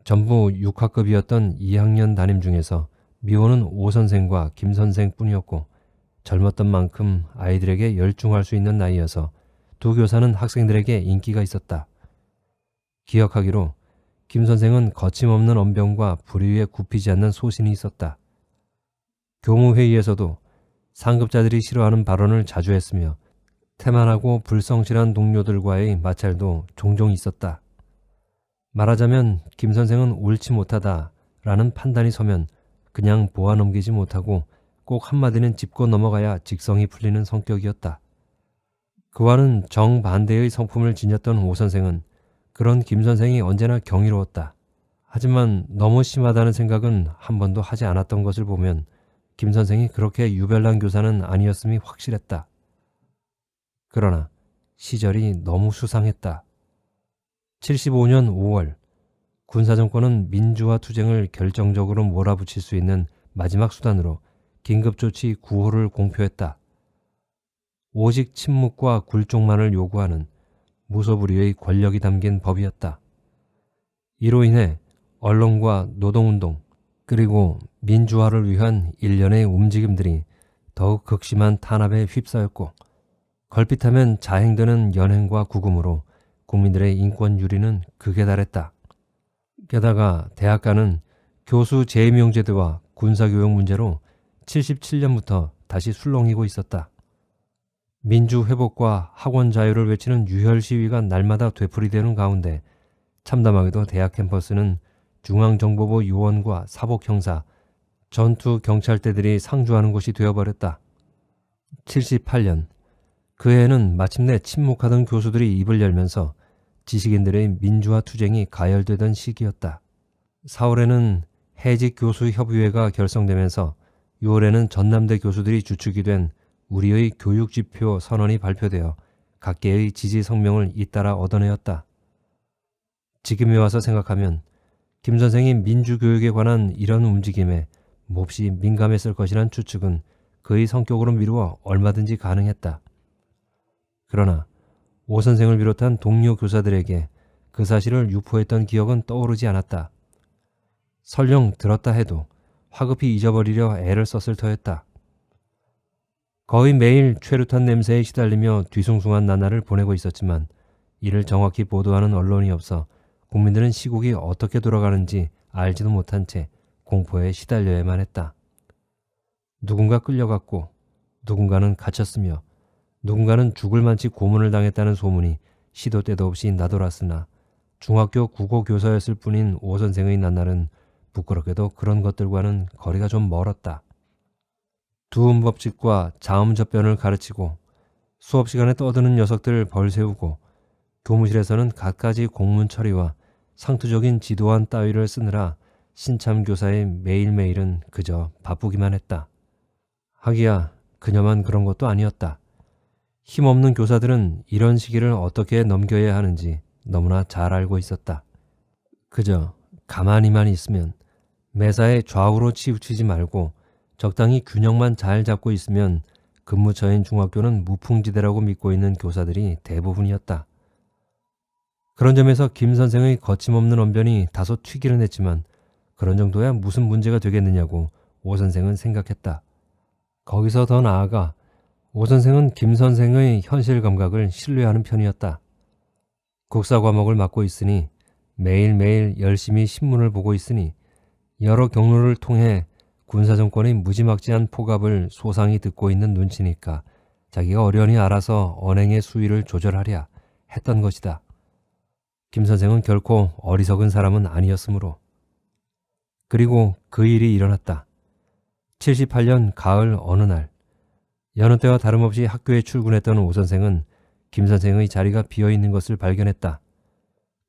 전부 6학급이었던 2학년 담임 중에서 미호는 오 선생과 김 선생뿐이었고 젊었던 만큼 아이들에게 열중할 수 있는 나이여서 두 교사는 학생들에게 인기가 있었다. 기억하기로 김 선생은 거침없는 언변과 불의에 굽히지 않는 소신이 있었다. 교무회의에서도 상급자들이 싫어하는 발언을 자주 했으며 태만하고 불성실한 동료들과의 마찰도 종종 있었다. 말하자면 김 선생은 옳지 못하다라는 판단이 서면 그냥 보아 넘기지 못하고 꼭 한마디는 짚고 넘어가야 직성이 풀리는 성격이었다. 그와는 정반대의 성품을 지녔던 오 선생은 그런 김 선생이 언제나 경이로웠다. 하지만 너무 심하다는 생각은 한 번도 하지 않았던 것을 보면 김 선생이 그렇게 유별난 교사는 아니었음이 확실했다. 그러나 시절이 너무 수상했다. 75년 5월 군사정권은 민주화 투쟁을 결정적으로 몰아붙일 수 있는 마지막 수단으로 긴급조치 9호를 공표했다. 오직 침묵과 굴종만을 요구하는 무소불위의 권력이 담긴 법이었다. 이로 인해 언론과 노동운동 그리고 민주화를 위한 일련의 움직임들이 더욱 극심한 탄압에 휩싸였고 걸핏하면 자행되는 연행과 구금으로 국민들의 인권 유리는 극에 달했다. 게다가 대학가는 교수 재임용제도와 군사교육 문제로 77년부터 다시 술렁이고 있었다. 민주회복과 학원 자유를 외치는 유혈 시위가 날마다 되풀이되는 가운데 참담하게도 대학 캠퍼스는 중앙정보부 요원과 사복형사, 전투경찰대들이 상주하는 곳이 되어버렸다. 78년 그 해에는 마침내 침묵하던 교수들이 입을 열면서 지식인들의 민주화 투쟁이 가열되던 시기였다. 4월에는 해직교수협의회가 결성되면서 6월에는 전남대 교수들이 주축이 된 우리의 교육지표 선언이 발표되어 각계의 지지 성명을 잇따라 얻어내었다. 지금에 와서 생각하면 김 선생이 민주교육에 관한 이런 움직임에 몹시 민감했을 것이란 추측은 그의 성격으로 미루어 얼마든지 가능했다. 그러나 오 선생을 비롯한 동료 교사들에게 그 사실을 유포했던 기억은 떠오르지 않았다. 설령 들었다 해도 화급히 잊어버리려 애를 썼을 터였다. 거의 매일 최루탄 냄새에 시달리며 뒤숭숭한 나날을 보내고 있었지만 이를 정확히 보도하는 언론이 없어 국민들은 시국이 어떻게 돌아가는지 알지도 못한 채 공포에 시달려야만 했다. 누군가 끌려갔고 누군가는 갇혔으며 누군가는 죽을 만치 고문을 당했다는 소문이 시도 때도 없이 나돌았으나 중학교 국어교사였을 뿐인 오 선생의 나날은 부끄럽게도 그런 것들과는 거리가 좀 멀었다. 두음법칙과 자음접변을 가르치고 수업 시간에 떠드는 녀석들을 벌세우고 교무실에서는 갖가지 공문 처리와 상투적인 지도안 따위를 쓰느라 신참 교사의 매일매일은 그저 바쁘기만 했다. 하기야 그녀만 그런 것도 아니었다. 힘없는 교사들은 이런 시기를 어떻게 넘겨야 하는지 너무나 잘 알고 있었다. 그저 가만히만 있으면, 매사에 좌우로 치우치지 말고 적당히 균형만 잘 잡고 있으면 근무처인 중학교는 무풍지대라고 믿고 있는 교사들이 대부분이었다. 그런 점에서 김 선생의 거침없는 언변이 다소 튀기는 했지만 그런 정도야 무슨 문제가 되겠느냐고 오 선생은 생각했다. 거기서 더 나아가 오 선생은 김 선생의 현실 감각을 신뢰하는 편이었다. 국사 과목을 맡고 있으니 매일매일 열심히 신문을 보고 있으니 여러 경로를 통해 군사정권의 무지막지한 포갑을 소상히 듣고 있는 눈치니까 자기가 어련히 알아서 언행의 수위를 조절하랴 했던 것이다. 김 선생은 결코 어리석은 사람은 아니었으므로. 그리고 그 일이 일어났다. 78년 가을 어느 날, 여느 때와 다름없이 학교에 출근했던 오 선생은 김 선생의 자리가 비어있는 것을 발견했다.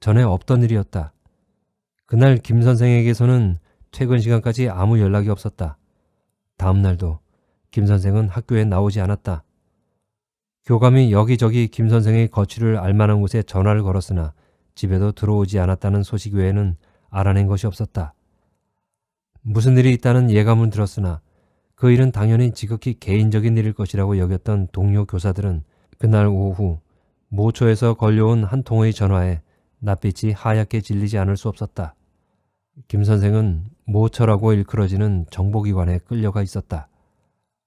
전에 없던 일이었다. 그날 김 선생에게서는 퇴근 시간까지 아무 연락이 없었다. 다음 날도 김 선생은 학교에 나오지 않았다. 교감이 여기저기 김 선생의 거취를 알만한 곳에 전화를 걸었으나 집에도 들어오지 않았다는 소식 외에는 알아낸 것이 없었다. 무슨 일이 있다는 예감은 들었으나 그 일은 당연히 지극히 개인적인 일일 것이라고 여겼던 동료 교사들은 그날 오후 모처에서 걸려온 한 통의 전화에 낯빛이 하얗게 질리지 않을 수 없었다. 김 선생은 모처라고 일컬어지는 정보기관에 끌려가 있었다.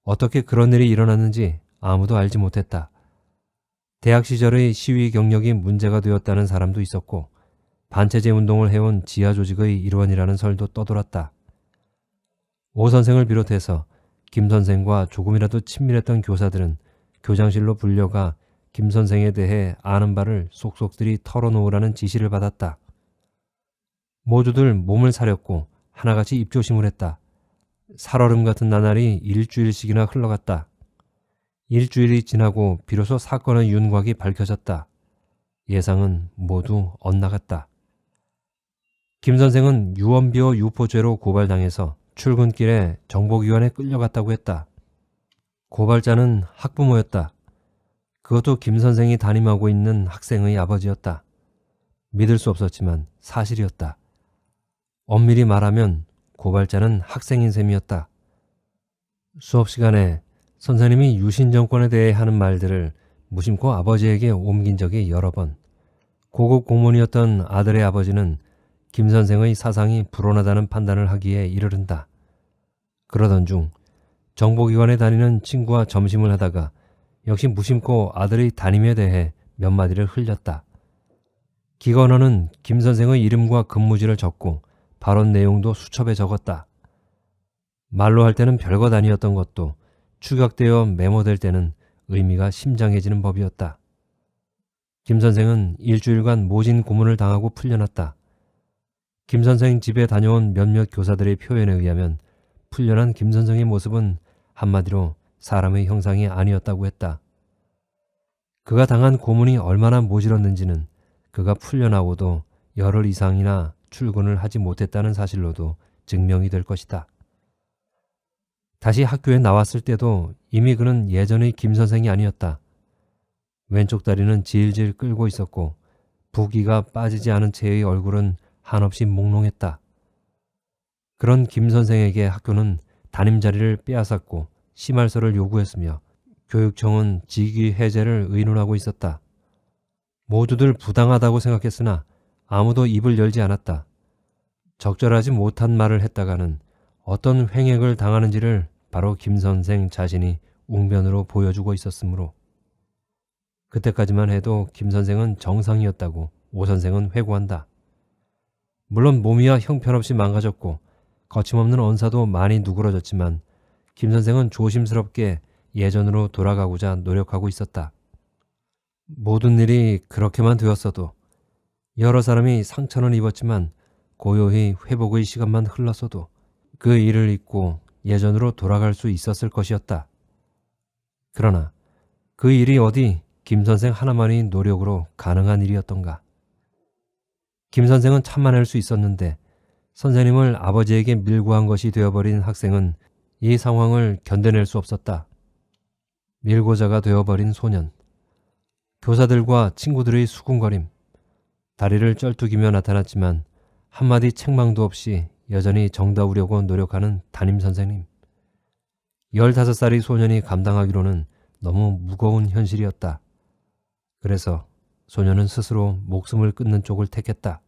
어떻게 그런 일이 일어났는지 아무도 알지 못했다. 대학 시절의 시위 경력이 문제가 되었다는 사람도 있었고 반체제 운동을 해온 지하 조직의 일원이라는 설도 떠돌았다. 오 선생을 비롯해서 김 선생과 조금이라도 친밀했던 교사들은 교장실로 불려가 김 선생에 대해 아는 바를 속속들이 털어놓으라는 지시를 받았다. 모두들 몸을 사렸고 하나같이 입조심을 했다. 살얼음 같은 나날이 일주일씩이나 흘러갔다. 일주일이 지나고 비로소 사건의 윤곽이 밝혀졌다. 예상은 모두 엇나갔다. 김 선생은 유언비어 유포죄로 고발당해서 출근길에 정보기관에 끌려갔다고 했다. 고발자는 학부모였다. 그것도 김 선생이 담임하고 있는 학생의 아버지였다. 믿을 수 없었지만 사실이었다. 엄밀히 말하면 고발자는 학생인 셈이었다. 수업 시간에 선생님이 유신 정권에 대해 하는 말들을 무심코 아버지에게 옮긴 적이 여러 번. 고급 공무원이었던 아들의 아버지는 김 선생의 사상이 불온하다는 판단을 하기에 이르른다. 그러던 중 정보기관에 다니는 친구와 점심을 하다가 역시 무심코 아들의 담임에 대해 몇 마디를 흘렸다. 기관원은 김 선생의 이름과 근무지를 적고 발언 내용도 수첩에 적었다. 말로 할 때는 별것 아니었던 것도 추격되어 메모될 때는 의미가 심장해지는 법이었다. 김 선생은 일주일간 모진 고문을 당하고 풀려났다. 김 선생 집에 다녀온 몇몇 교사들의 표현에 의하면 풀려난 김 선생의 모습은 한마디로 사람의 형상이 아니었다고 했다. 그가 당한 고문이 얼마나 모질었는지는 그가 풀려나고도 열흘 이상이나 출근을 하지 못했다는 사실로도 증명이 될 것이다. 다시 학교에 나왔을 때도 이미 그는 예전의 김 선생이 아니었다. 왼쪽 다리는 질질 끌고 있었고 붓기가 빠지지 않은 채의 얼굴은 한없이 몽롱했다. 그런 김 선생에게 학교는 담임 자리를 빼앗았고 심할서를 요구했으며 교육청은 직위 해제를 의논하고 있었다. 모두들 부당하다고 생각했으나 아무도 입을 열지 않았다. 적절하지 못한 말을 했다가는 어떤 횡액을 당하는지를 바로 김 선생 자신이 웅변으로 보여주고 있었으므로 그때까지만 해도 김 선생은 정상이었다고 오 선생은 회고한다. 물론 몸이야 형편없이 망가졌고 거침없는 언사도 많이 누그러졌지만 김 선생은 조심스럽게 예전으로 돌아가고자 노력하고 있었다. 모든 일이 그렇게만 되었어도 여러 사람이 상처는 입었지만 고요히 회복의 시간만 흘렀어도 그 일을 잊고 예전으로 돌아갈 수 있었을 것이었다. 그러나 그 일이 어디 김 선생 하나만의 노력으로 가능한 일이었던가. 김 선생은 참아낼 수 있었는데 선생님을 아버지에게 밀고 한 것이 되어버린 학생은 이 상황을 견뎌낼 수 없었다. 밀고자가 되어버린 소년. 교사들과 친구들의 수군거림. 다리를 쩔뚝이며 나타났지만 한마디 책망도 없이 여전히 정다우려고 노력하는 담임 선생님. 15살의 소년이 감당하기로는 너무 무거운 현실이었다. 그래서 소년은 스스로 목숨을 끊는 쪽을 택했다.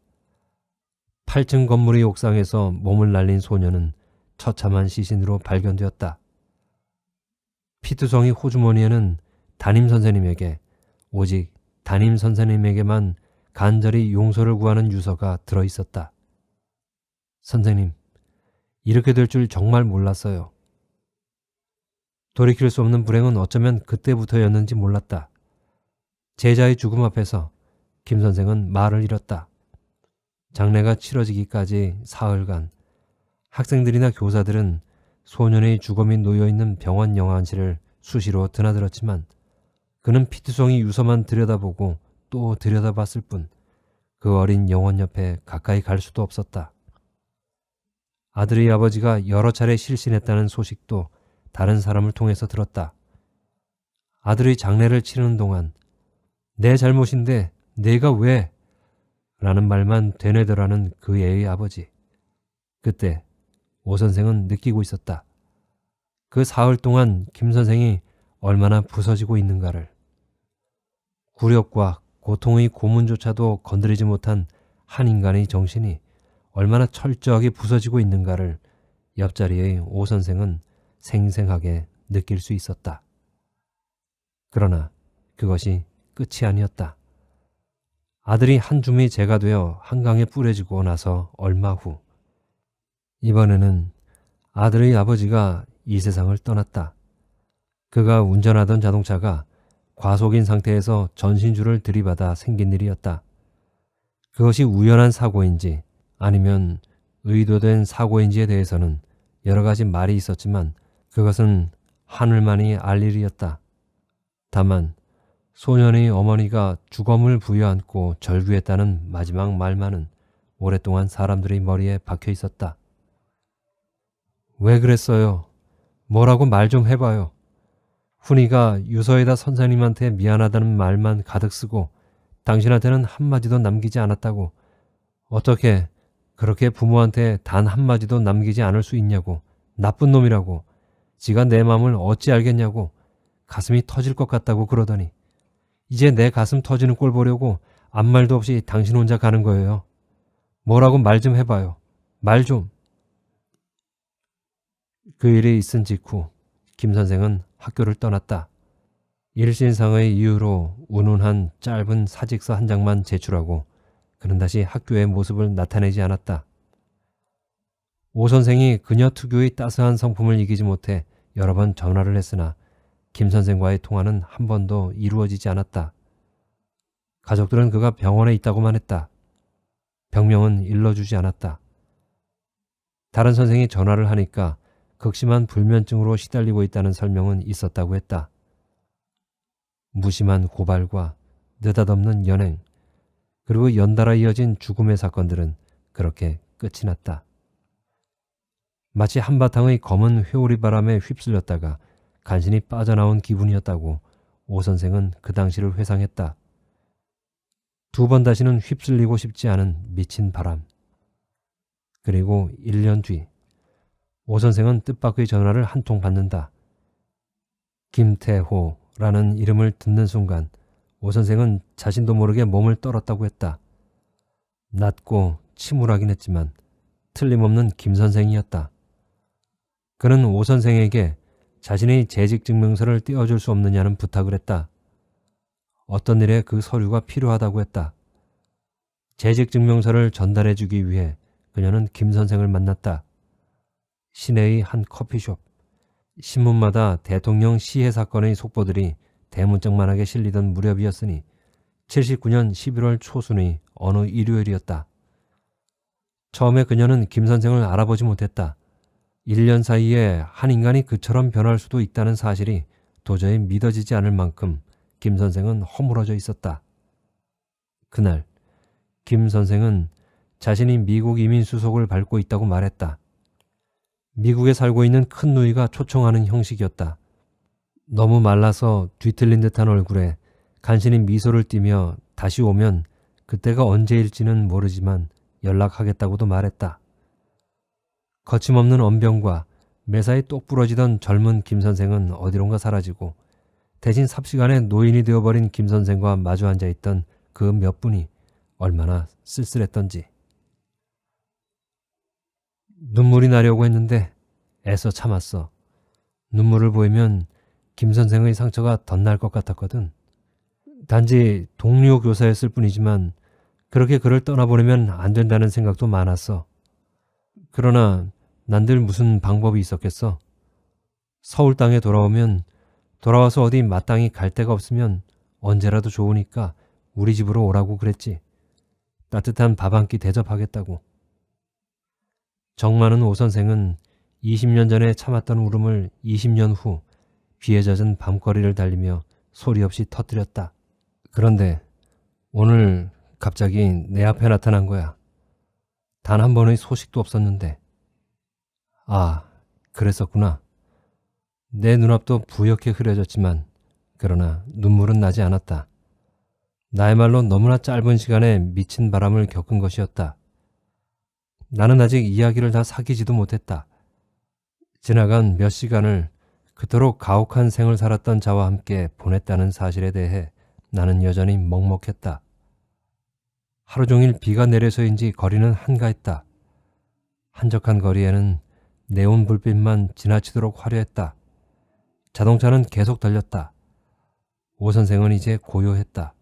8층 건물의 옥상에서 몸을 날린 소년은 처참한 시신으로 발견되었다. 피투성이 호주머니에는 담임 선생님에게, 오직 담임 선생님에게만 간절히 용서를 구하는 유서가 들어있었다. 선생님, 이렇게 될 줄 정말 몰랐어요. 돌이킬 수 없는 불행은 어쩌면 그때부터였는지 몰랐다. 제자의 죽음 앞에서 김 선생은 말을 잃었다. 장례가 치러지기까지 사흘간 학생들이나 교사들은 소년의 주검이 놓여있는 병원 영안실을 수시로 드나들었지만 그는 피투성이 유서만 들여다보고 또 들여다봤을 뿐 그 어린 영혼 옆에 가까이 갈 수도 없었다. 아들의 아버지가 여러 차례 실신했다는 소식도 다른 사람을 통해서 들었다. 아들의 장례를 치르는 동안 내 잘못인데 내가 왜? 라는 말만 되뇌더라는 그 애의 아버지. 그때 오 선생은 느끼고 있었다. 그 사흘 동안 김 선생이 얼마나 부서지고 있는가를. 굴욕과 고통의 고문조차도 건드리지 못한 한 인간의 정신이 얼마나 철저하게 부서지고 있는가를 옆자리의 오 선생은 생생하게 느낄 수 있었다. 그러나 그것이 끝이 아니었다. 아들이 한 줌이 재가 되어 한강에 뿌려지고 나서 얼마 후 이번에는 아들의 아버지가 이 세상을 떠났다. 그가 운전하던 자동차가 과속인 상태에서 전신줄을 들이받아 생긴 일이었다. 그것이 우연한 사고인지 아니면 의도된 사고인지에 대해서는 여러 가지 말이 있었지만 그것은 하늘만이 알 일이었다. 다만 소년의 어머니가 주검을 부여안고 절규했다는 마지막 말만은 오랫동안 사람들의 머리에 박혀 있었다. 왜 그랬어요? 뭐라고 말 좀 해봐요. 훈이가 유서에다 선생님한테 미안하다는 말만 가득 쓰고 당신한테는 한마디도 남기지 않았다고. 어떻게 그렇게 부모한테 단 한마디도 남기지 않을 수 있냐고. 나쁜 놈이라고. 지가 내 마음을 어찌 알겠냐고. 가슴이 터질 것 같다고 그러더니 이제 내 가슴 터지는 꼴 보려고 아무 말도 없이 당신 혼자 가는 거예요. 뭐라고 말 좀 해봐요. 말 좀. 그 일이 있은 직후 김 선생은 학교를 떠났다. 일신상의 이유로 운운한 짧은 사직서 한 장만 제출하고 그는 다시 학교의 모습을 나타내지 않았다. 오 선생이 그녀 특유의 따스한 성품을 이기지 못해 여러 번 전화를 했으나 김 선생과의 통화는 한 번도 이루어지지 않았다. 가족들은 그가 병원에 있다고만 했다. 병명은 일러주지 않았다. 다른 선생이 전화를 하니까 극심한 불면증으로 시달리고 있다는 설명은 있었다고 했다. 무심한 고발과 느닷없는 연행, 그리고 연달아 이어진 죽음의 사건들은 그렇게 끝이 났다. 마치 한바탕의 검은 회오리 바람에 휩쓸렸다가 간신히 빠져나온 기분이었다고 오 선생은 그 당시를 회상했다. 두 번 다시는 휩쓸리고 싶지 않은 미친 바람. 그리고 1년 뒤 오 선생은 뜻밖의 전화를 한 통 받는다. 김태호라는 이름을 듣는 순간 오 선생은 자신도 모르게 몸을 떨었다고 했다. 낮고 침울하긴 했지만 틀림없는 김 선생이었다. 그는 오 선생에게 자신의 재직증명서를 떼어줄 수 없느냐는 부탁을 했다. 어떤 일에 그 서류가 필요하다고 했다. 재직증명서를 전달해주기 위해 그녀는 김 선생을 만났다. 시내의 한 커피숍. 신문마다 대통령 시해 사건의 속보들이 대문짝만하게 실리던 무렵이었으니 79년 11월 초순의 어느 일요일이었다. 처음에 그녀는 김 선생을 알아보지 못했다. 1년 사이에 한 인간이 그처럼 변할 수도 있다는 사실이 도저히 믿어지지 않을 만큼 김 선생은 허물어져 있었다. 그날 김 선생은 자신이 미국 이민 수속을 밟고 있다고 말했다. 미국에 살고 있는 큰 누이가 초청하는 형식이었다. 너무 말라서 뒤틀린 듯한 얼굴에 간신히 미소를 띠며 다시 오면 그때가 언제일지는 모르지만 연락하겠다고도 말했다. 거침없는 언변과 매사에 똑 부러지던 젊은 김 선생은 어디론가 사라지고 대신 삽시간에 노인이 되어버린 김 선생과 마주 앉아있던 그 몇 분이 얼마나 쓸쓸했던지. 눈물이 나려고 했는데 애써 참았어. 눈물을 보이면 김 선생의 상처가 덧날 것 같았거든. 단지 동료 교사였을 뿐이지만 그렇게 그를 떠나보내면 안 된다는 생각도 많았어. 그러나 난들 무슨 방법이 있었겠어. 서울 땅에 돌아오면 돌아와서 어디 마땅히 갈 데가 없으면 언제라도 좋으니까 우리 집으로 오라고 그랬지. 따뜻한 밥 한 끼 대접하겠다고. 정 많은 오 선생은 20년 전에 참았던 울음을 20년 후 비에 젖은 밤거리를 달리며 소리 없이 터뜨렸다. 그런데 오늘 갑자기 내 앞에 나타난 거야. 단 한 번의 소식도 없었는데. 아, 그랬었구나. 내 눈앞도 부옇게 흐려졌지만 그러나 눈물은 나지 않았다. 나야말로 너무나 짧은 시간에 미친 바람을 겪은 것이었다. 나는 아직 이야기를 다 사귀지도 못했다. 지나간 몇 시간을 그토록 가혹한 생을 살았던 자와 함께 보냈다는 사실에 대해 나는 여전히 먹먹했다. 하루 종일 비가 내려서인지 거리는 한가했다. 한적한 거리에는 네온 불빛만 지나치도록 화려했다. 자동차는 계속 달렸다. 오 선생은 이제 고요했다.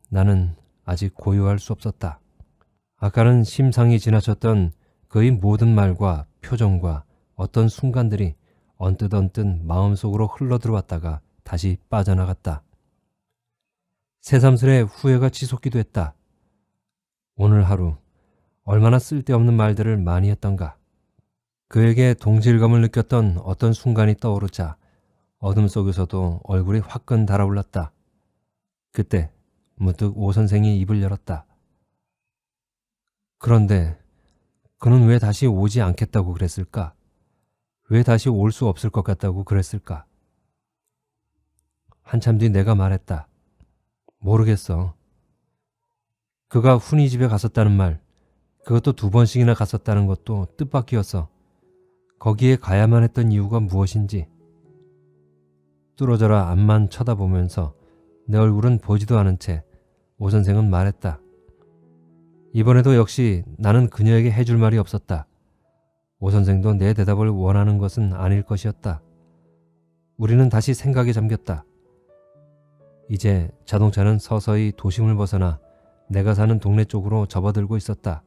나는 아직 고요할 수 없었다. 아까는 심상이 지나쳤던 그의 모든 말과 표정과 어떤 순간들이 언뜻 마음속으로 흘러들어왔다가 다시 빠져나갔다. 새삼스레 후회가 치솟기도 했다. 오늘 하루 얼마나 쓸데없는 말들을 많이 했던가. 그에게 동질감을 느꼈던 어떤 순간이 떠오르자 어둠 속에서도 얼굴이 화끈 달아올랐다. 그때 문득 오 선생이 입을 열었다. 그런데 그는 왜 다시 오지 않겠다고 그랬을까? 왜 다시 올 수 없을 것 같다고 그랬을까? 한참 뒤 내가 말했다. 모르겠어. 그가 훈이 집에 갔었다는 말, 그것도 2번씩이나 갔었다는 것도 뜻밖이었어. 거기에 가야만 했던 이유가 무엇인지. 뚫어져라 앞만 쳐다보면서 내 얼굴은 보지도 않은 채 오 선생은 말했다. 이번에도 역시 나는 그녀에게 해줄 말이 없었다. 오 선생도 내 대답을 원하는 것은 아닐 것이었다. 우리는 다시 생각에 잠겼다. 이제 자동차는 서서히 도심을 벗어나 내가 사는 동네 쪽으로 접어들고 있었다.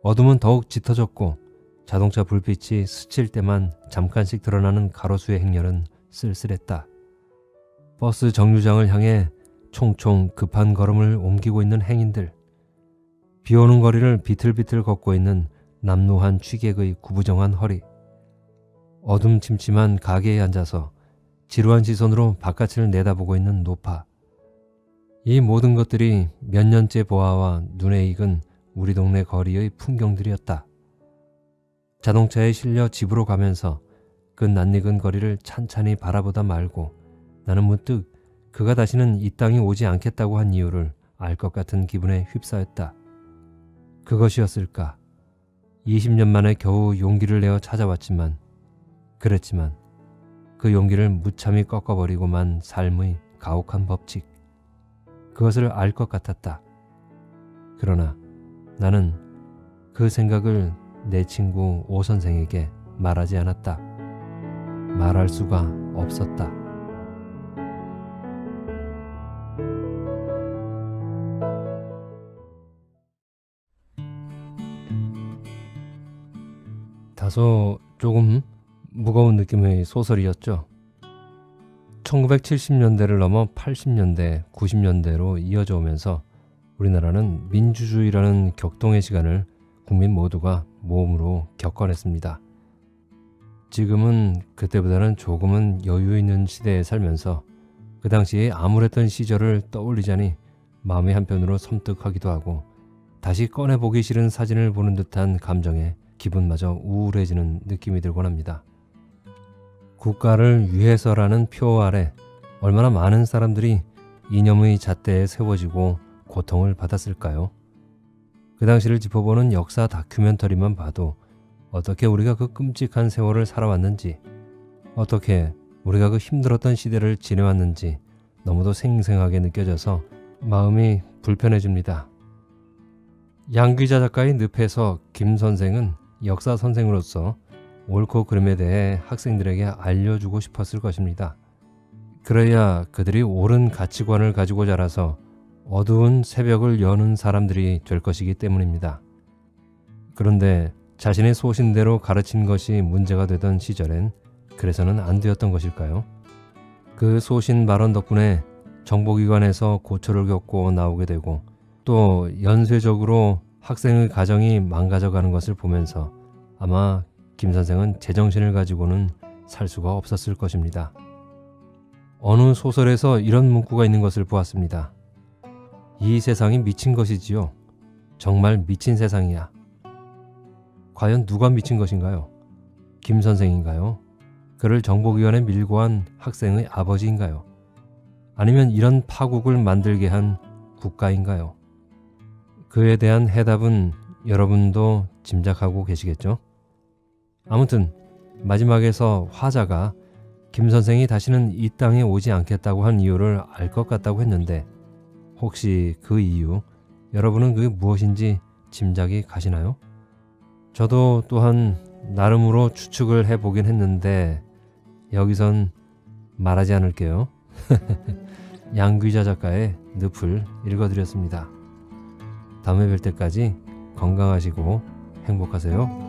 어둠은 더욱 짙어졌고 자동차 불빛이 스칠 때만 잠깐씩 드러나는 가로수의 행렬은 쓸쓸했다. 버스 정류장을 향해 총총 급한 걸음을 옮기고 있는 행인들. 비오는 거리를 비틀비틀 걷고 있는 남루한 취객의 구부정한 허리. 어둠침침한 가게에 앉아서 지루한 시선으로 바깥을 내다보고 있는 노파. 이 모든 것들이 몇 년째 보아와 눈에 익은 우리 동네 거리의 풍경들이었다. 자동차에 실려 집으로 가면서 그 낯익은 거리를 찬찬히 바라보다 말고 나는 문득 그가 다시는 이 땅에 오지 않겠다고 한 이유를 알 것 같은 기분에 휩싸였다. 그것이었을까? 20년 만에 겨우 용기를 내어 찾아왔지만 그랬지만 그 용기를 무참히 꺾어버리고만 삶의 가혹한 법칙, 그것을 알 것 같았다. 그러나 나는 그 생각을 내 친구 오 선생에게 말하지 않았다. 말할 수가 없었다. 다소 조금 무거운 느낌의 소설이었죠. 1970년대를 넘어 80년대, 90년대로 이어져 오면서 우리나라는 민주주의라는 격동의 시간을 국민 모두가 몸으로 겪어냈습니다. 지금은 그때보다는 조금은 여유 있는 시대에 살면서 그 당시에 암울했던 시절을 떠올리자니 마음이 한편으로 섬뜩하기도 하고 다시 꺼내보기 싫은 사진을 보는 듯한 감정에 기분마저 우울해지는 느낌이 들곤 합니다. 국가를 위해서라는 표 아래 얼마나 많은 사람들이 이념의 잣대에 세워지고 고통을 받았을까요? 그 당시를 짚어보는 역사 다큐멘터리만 봐도 어떻게 우리가 그 끔찍한 세월을 살아왔는지, 어떻게 우리가 그 힘들었던 시대를 지내왔는지 너무도 생생하게 느껴져서 마음이 불편해집니다. 양귀자 작가의 늪에서 김 선생은 역사 선생으로서 옳고 그름에 대해 학생들에게 알려주고 싶었을 것입니다. 그래야 그들이 옳은 가치관을 가지고 자라서 어두운 새벽을 여는 사람들이 될 것이기 때문입니다. 그런데 자신의 소신대로 가르친 것이 문제가 되던 시절엔 그래서는 안 되었던 것일까요? 그 소신 발언 덕분에 정보기관에서 고초를 겪고 나오게 되고 또 연쇄적으로 학생의 가정이 망가져가는 것을 보면서 아마 김 선생은 제정신을 가지고는 살 수가 없었을 것입니다. 어느 소설에서 이런 문구가 있는 것을 보았습니다. 이 세상이 미친 것이지요. 정말 미친 세상이야. 과연 누가 미친 것인가요? 김 선생인가요? 그를 정보기관에 밀고 한 학생의 아버지인가요? 아니면 이런 파국을 만들게 한 국가인가요? 그에 대한 해답은 여러분도 짐작하고 계시겠죠? 아무튼 마지막에서 화자가 김 선생이 다시는 이 땅에 오지 않겠다고 한 이유를 알 것 같다고 했는데 혹시 그 이유, 여러분은 그게 무엇인지 짐작이 가시나요? 저도 또한 나름으로 추측을 해보긴 했는데 여기선 말하지 않을게요. 양귀자 작가의 늪을 읽어드렸습니다. 다음에 뵐 때까지 건강하시고 행복하세요.